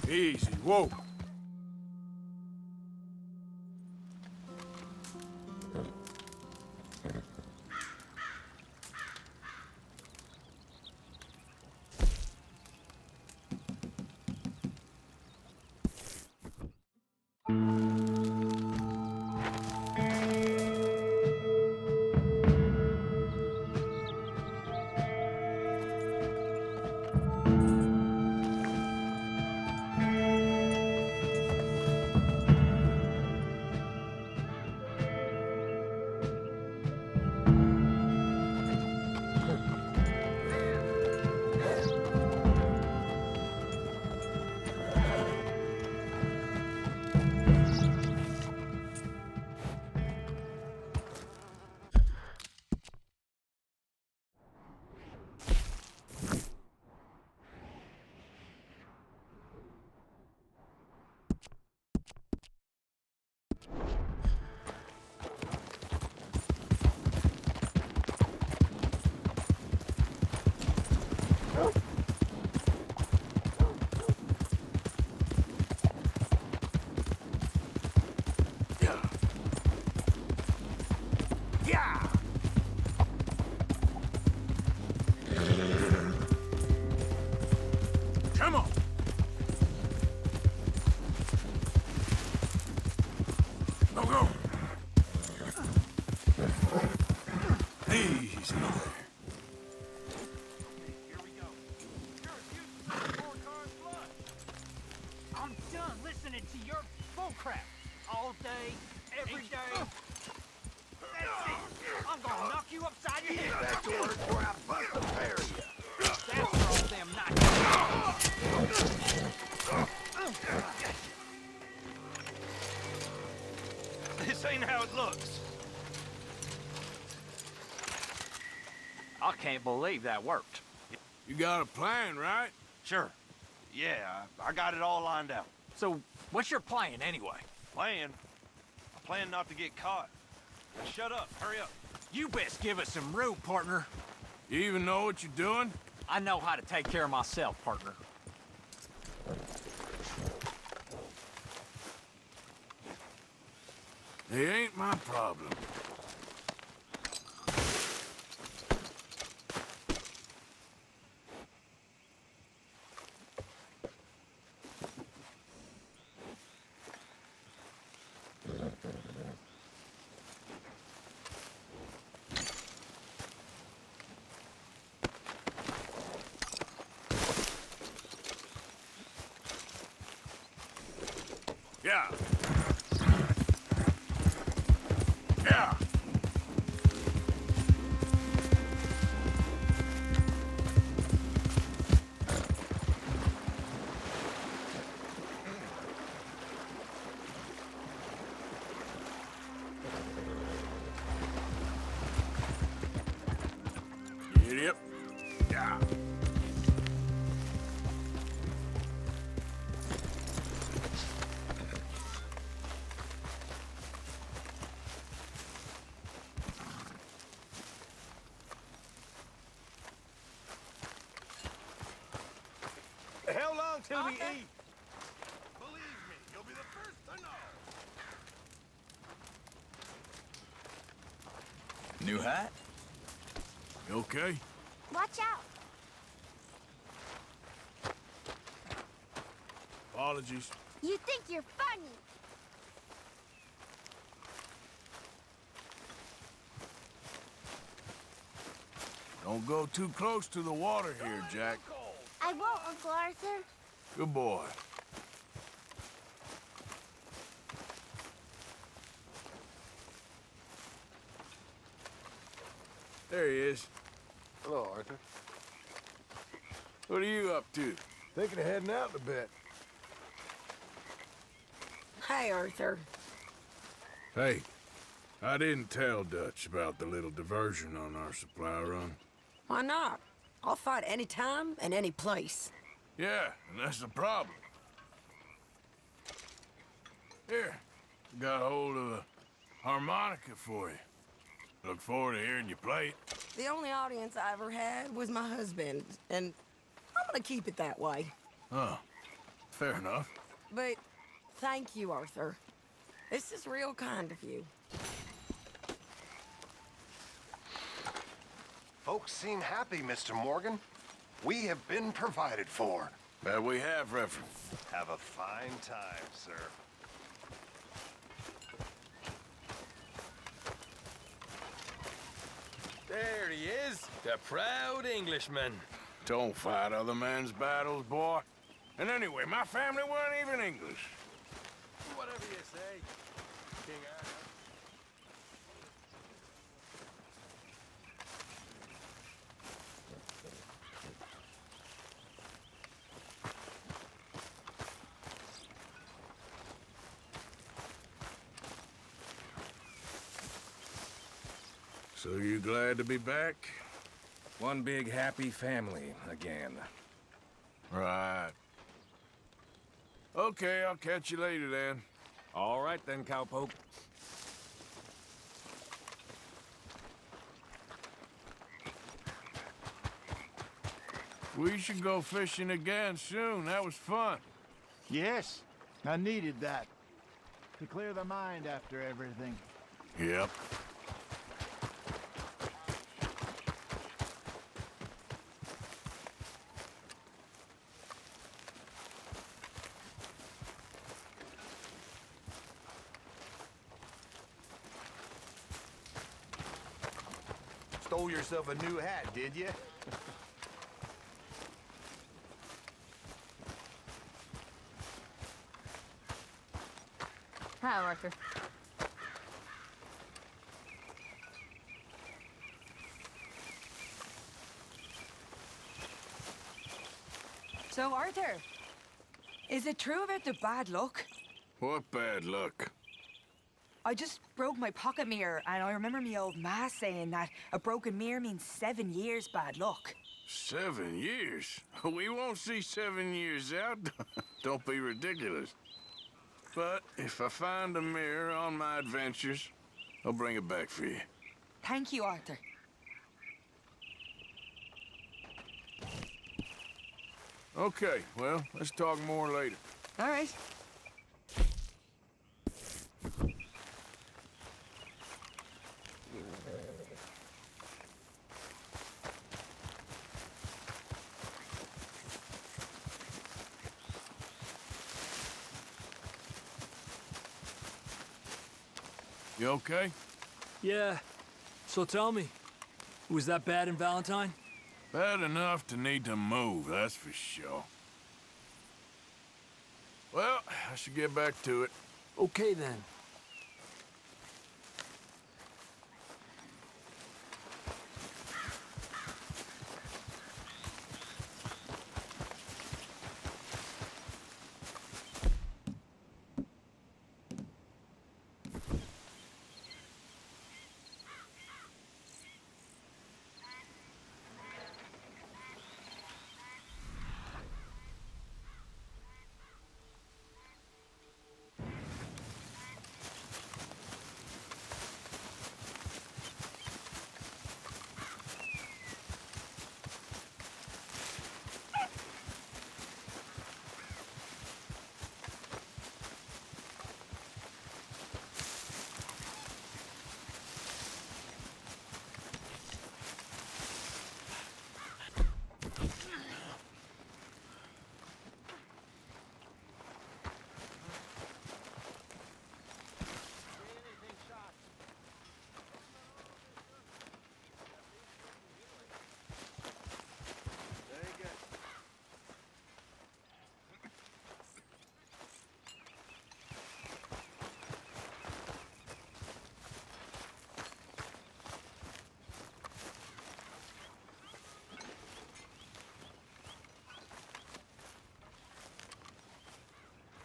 Easy, whoa. Come on! Go, go! Easy there. I'm done listening to your bullcrap all day, every day. That's it. I'm gonna knock you upside your head. Back to work before I bust the pair of you. That's for all them knocking. This ain't how it looks. I can't believe that worked. You got a plan, right? Sure. Yeah, I got it all lined out. So, what's your plan anyway? Plan? I plan not to get caught. Now shut up, hurry up. You best give us some room, partner. You even know what you're doing? I know how to take care of myself, partner. They ain't my problem. Yeah. Yeah. Yep. Yeah. How long till we eat? Believe me, you'll be the first to know. New hat? You okay? Watch out. Apologies. You think you're funny. Don't go too close to the water here, Jack. I I won't, Uncle Arthur. Good boy. There he is. Hello, Arthur. What are you up to? Thinking of heading out in a bit. Hi, Arthur. Hey, I didn't tell Dutch about the little diversion on our supply run. Why not? I'll fight any time and any place. Yeah, and that's the problem. Here, got a hold of a harmonica for you. Look forward to hearing you play it. The only audience I ever had was my husband, and I'm gonna keep it that way. Oh, fair enough. But thank you, Arthur. This is real kind of you. Folks seem happy, Mr. Morgan. We have been provided for. That we have, Reverend. Have a fine time, sir. There he is, the proud Englishman. Don't fight other men's battles, boy. And anyway, my family weren't even English. Whatever you say, King Arthur. So you glad to be back? One big happy family again. Right. Okay, I'll catch you later then. All right then, cowpoke. We should go fishing again soon. That was fun. Yes, I needed that. To clear the mind after everything. Yep. Stole yourself a new hat, did you? Hi, Arthur. So, Arthur, is it true about the bad luck? What bad luck? I just broke my pocket mirror, and I remember me old ma saying that a broken mirror means 7 years bad luck. 7 years? We won't see 7 years out. Don't be ridiculous. But if I find a mirror on my adventures, I'll bring it back for you. Thank you, Arthur. Okay, well, let's talk more later. All right. You okay? Yeah. So tell me, was that bad in Valentine? Bad enough to need to move, that's for sure. Well, I should get back to it. Okay then.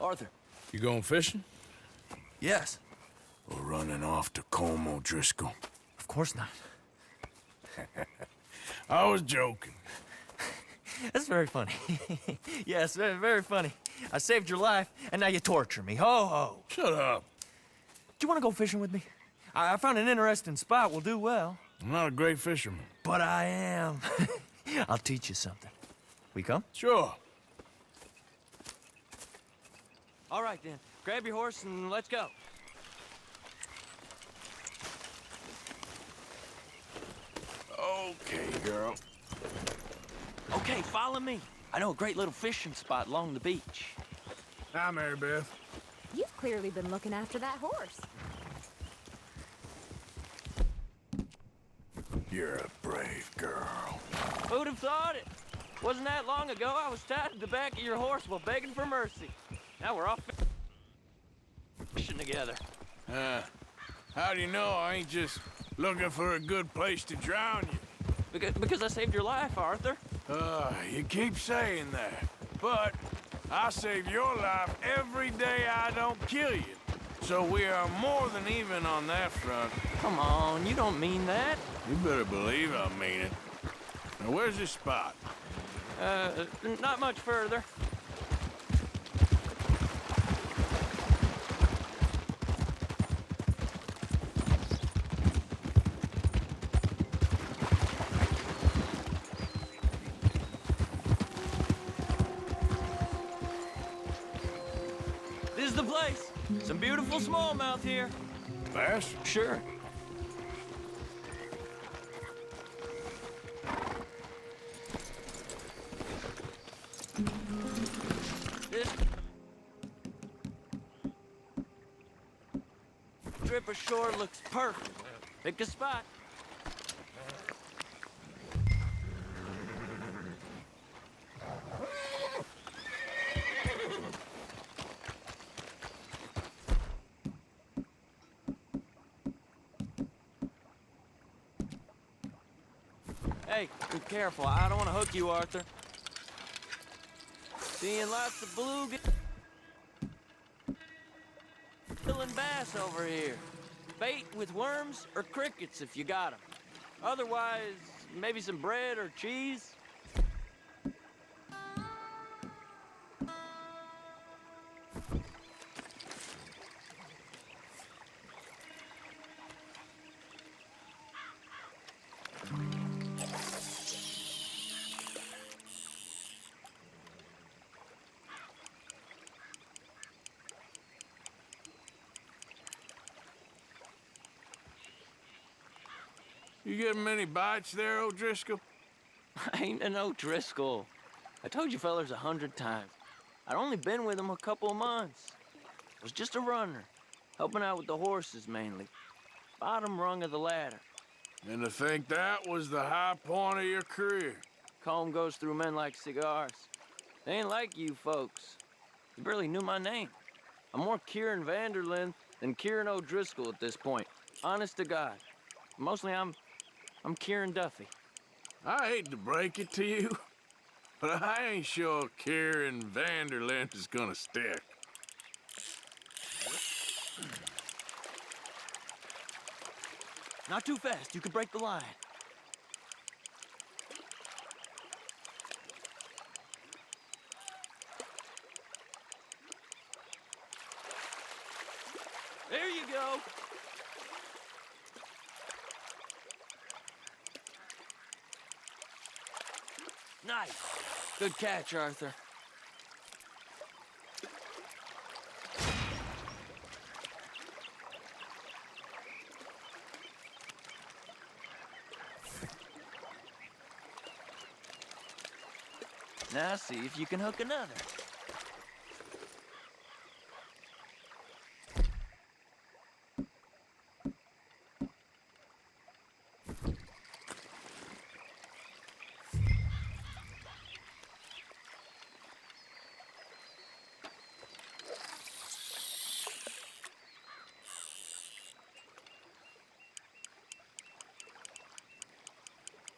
Arthur. You going fishing? Yes. Or running off to Colm O'Driscoll? Of course not. I was joking. That's very funny. Yes, very, very funny. I saved your life, and now you torture me. Ho, ho. Shut up. Do you want to go fishing with me? I found an interesting spot. We'll do well. I'm not a great fisherman. But I am. I'll teach you something. We come? Sure. All right, then. Grab your horse and let's go. Okay, girl. Okay, follow me. I know a great little fishing spot along the beach. Hi, Mary Beth. You've clearly been looking after that horse. You're a brave girl. Who'd have thought it? Wasn't that long ago I was tied to the back of your horse while begging for mercy. Now we're off fishing together. How do you know I ain't just looking for a good place to drown you? Because I saved your life, Arthur. You keep saying that. But I save your life every day I don't kill you. So we are more than even on that front. Come on, you don't mean that. You better believe I mean it. Now, where's this spot? Not much further. This is the place. Some beautiful smallmouth here. Bass? Sure. This strip of shore looks perfect. Pick a spot. Hey, be careful. I don't want to hook you, Arthur. Seeing lots of bluegill and bass over here. Bait with worms or crickets if you got them. Otherwise, maybe some bread or cheese. You getting many bites there, O'Driscoll? I ain't an O'Driscoll. I told you fellers 100 times. I'd only been with him a couple of months. I was just a runner, helping out with the horses mainly. Bottom rung of the ladder. And to think that was the high point of your career. Comb goes through men like cigars. They ain't like you folks. You barely knew my name. I'm more Kieran Vanderlyn than Kieran O'Driscoll at this point. Honest to God. Mostly I'm Kieran Duffy. I hate to break it to you, but I ain't sure Kieran Vanderlyn is gonna stick. Not too fast, you could break the line. There you go. Nice. Good catch, Arthur. Now see if you can hook another.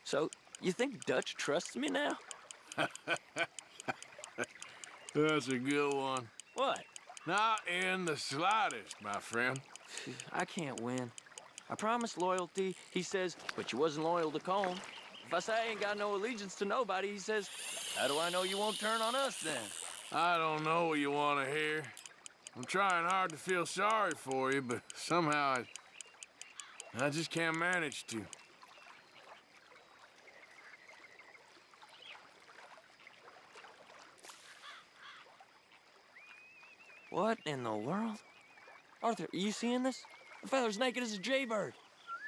So, you think Dutch trusts me now? That's a good one. What? Not in the slightest, my friend. I can't win. I promised loyalty, he says, but you wasn't loyal to Colm. If I say I ain't got no allegiance to nobody, he says, how do I know you won't turn on us then? I don't know what you want to hear. I'm trying hard to feel sorry for you, but somehow I just can't manage to. What in the world? Arthur, are you seeing this? The fella's naked as a jaybird.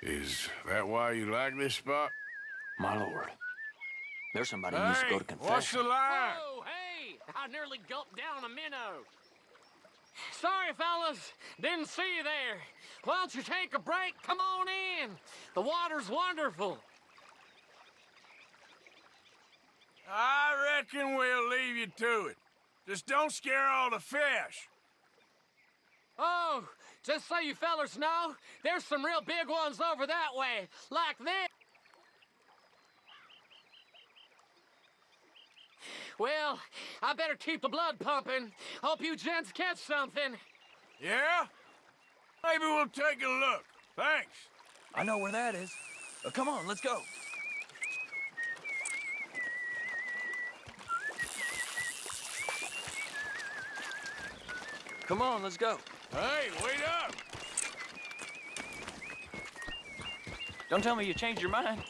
Is that why you like this spot? My lord. There's somebody who needs to go to confession. What's the line? Oh, hey! I nearly gulped down a minnow. Sorry, fellas. Didn't see you there. Why don't you take a break? Come on in. The water's wonderful. I reckon we'll leave you to it. Just don't scare all the fish. Oh, just so you fellas know, there's some real big ones over that way, like this. Well, I better keep the blood pumping. Hope you gents catch something. Yeah? Maybe we'll take a look. Thanks. I know where that is. Come on, let's go. Come on, let's go. Hey, wait up! Don't tell me you changed your mind.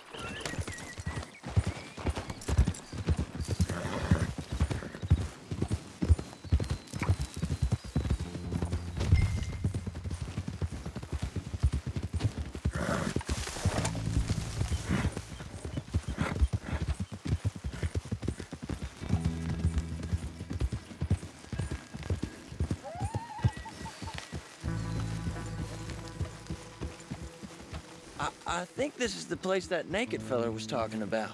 I think this is the place that naked fella was talking about.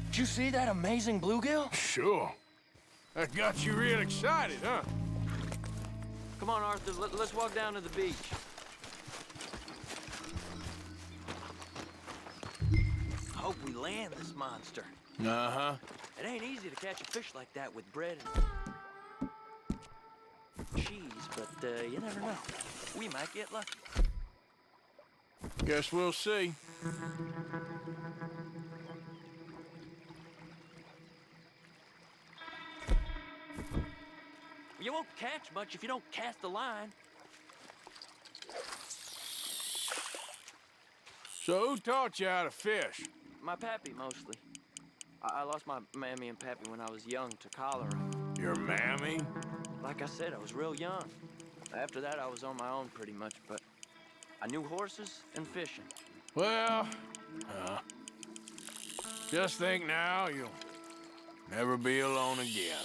Did you see that amazing bluegill? Sure. That got you real excited, huh? Come on, Arthur, let's walk down to the beach. I hope we land this monster. Uh-huh. It ain't easy to catch a fish like that with bread and cheese, but you never know. We might get lucky. Guess we'll see. You won't catch much if you don't cast a line. So who taught you how to fish? My pappy, mostly. I lost my mammy and pappy when I was young to cholera. Your mammy? Like I said, I was real young. After that, I was on my own pretty much, but I knew horses and fishing. Well, just think now you'll never be alone again.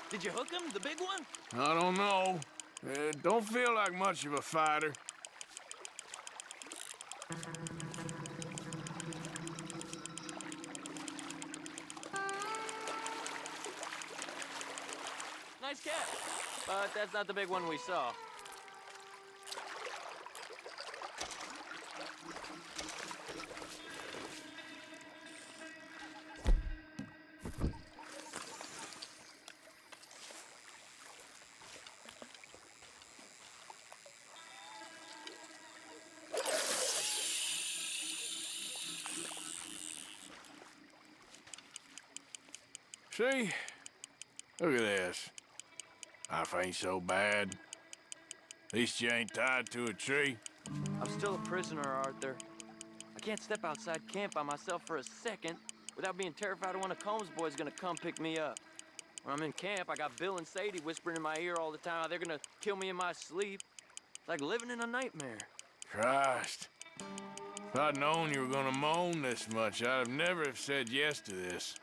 Did you hook him, the big one? I don't know. Don't feel like much of a fighter. Nice catch. But that's not the big one we saw. See? Look at this. Life ain't so bad. At least you ain't tied to a tree. I'm still a prisoner, Arthur. I can't step outside camp by myself for a second without being terrified of one of Combs' boys gonna come pick me up. When I'm in camp, I got Bill and Sadie whispering in my ear all the time how they're gonna kill me in my sleep. It's like living in a nightmare. Christ. If I'd known you were gonna moan this much, I'd have never have said yes to this.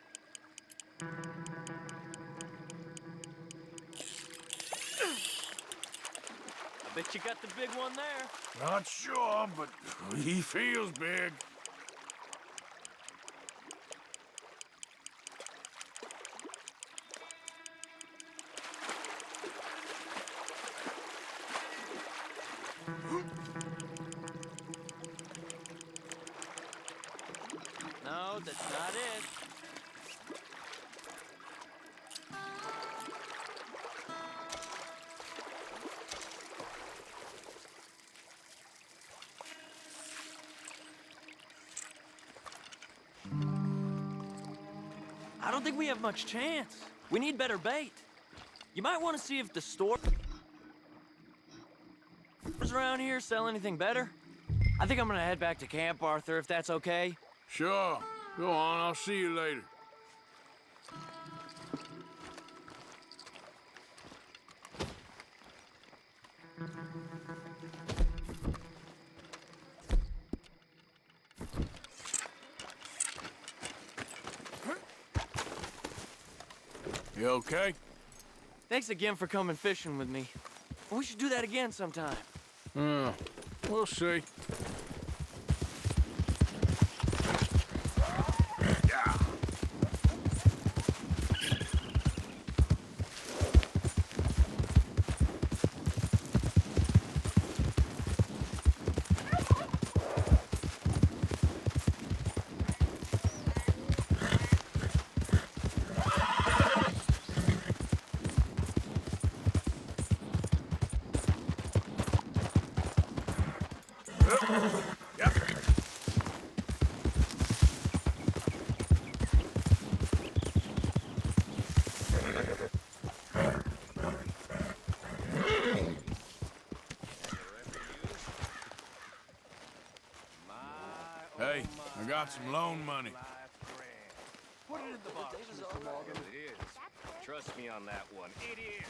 Bet you got the big one there. Not sure, but he feels big. No, that's not it. I don't think we have much chance. We need better bait. You might want to see if the stores around here sell anything better. I think I'm gonna head back to camp, Arthur, if that's okay. Sure. Go on, I'll see you later. You okay? Thanks again for coming fishing with me. We should do that again sometime. We'll see. Hey, I got some loan money. Put it in the box, Mr. Morgan. It is. Trust me on that one. It is.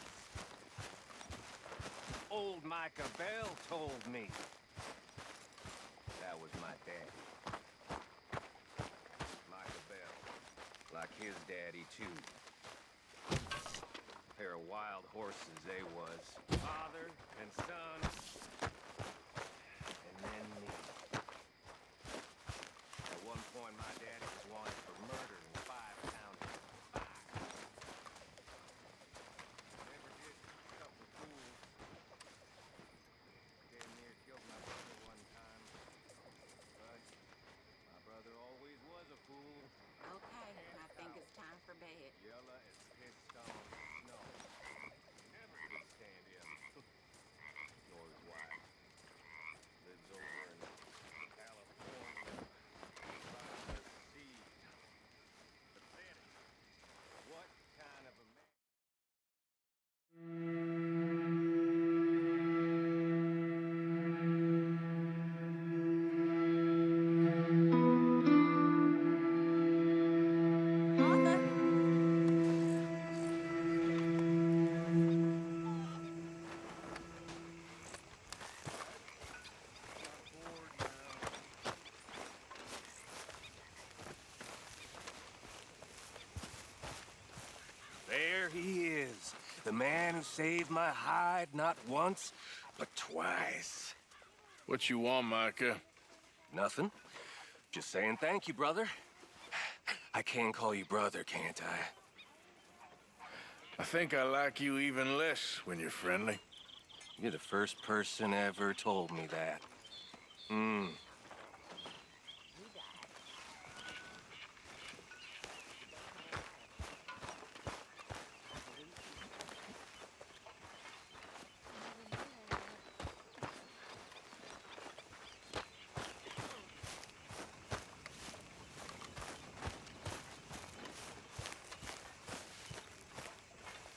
Old Micah Bell told me. That was my daddy. Micah Bell. Like his daddy, too. Pair of wild horses they was. Father and son. And then me. At one point, my daddy was wanted for murder and 5 pounds of fire. Never did pick up with fools. Damn near killed my brother one time. But my brother always was a fool. Okay, I think it's time for bed. Yella is pissed on snow. Never could stand him. Nor his wife. Lives over in California. By the sea. Pathetic. What kind of a man? There he is, the man who saved my hide not once, but twice. What you want, Micah? Nothing. Just saying thank you, brother. I can call you brother, can't I? I think I like you even less when you're friendly. You're the first person ever told me that.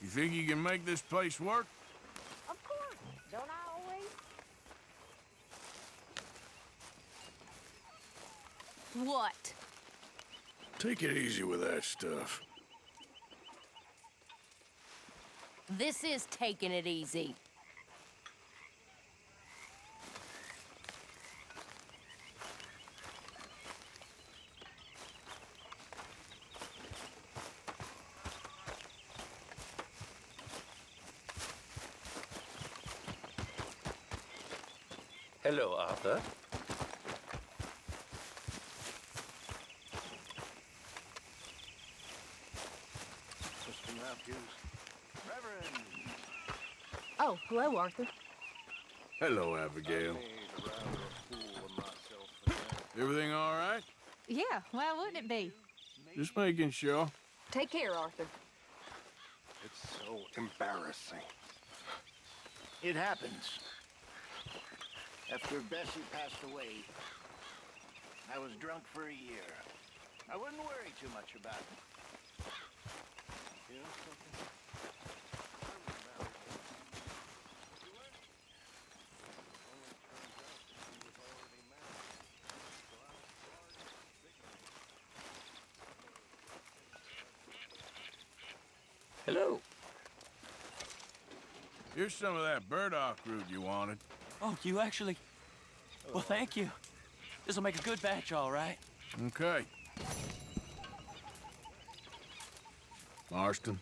You think you can make this place work? Of course. Don't I always? What? Take it easy with that stuff. This is taking it easy. Hello, Arthur. Mr. Matthews. Reverend. Oh, hello, Arthur. Hello, Abigail. Everything all right? Yeah, why wouldn't it be? Just making sure. Take care, Arthur. It's so embarrassing. It happens. After Bessie passed away, I was drunk for a year. I wouldn't worry too much about it. You know something? Hello. Here's some of that burdock root you wanted. Oh, you actually... Well, thank you. This'll make a good batch, all right. Okay. Marston,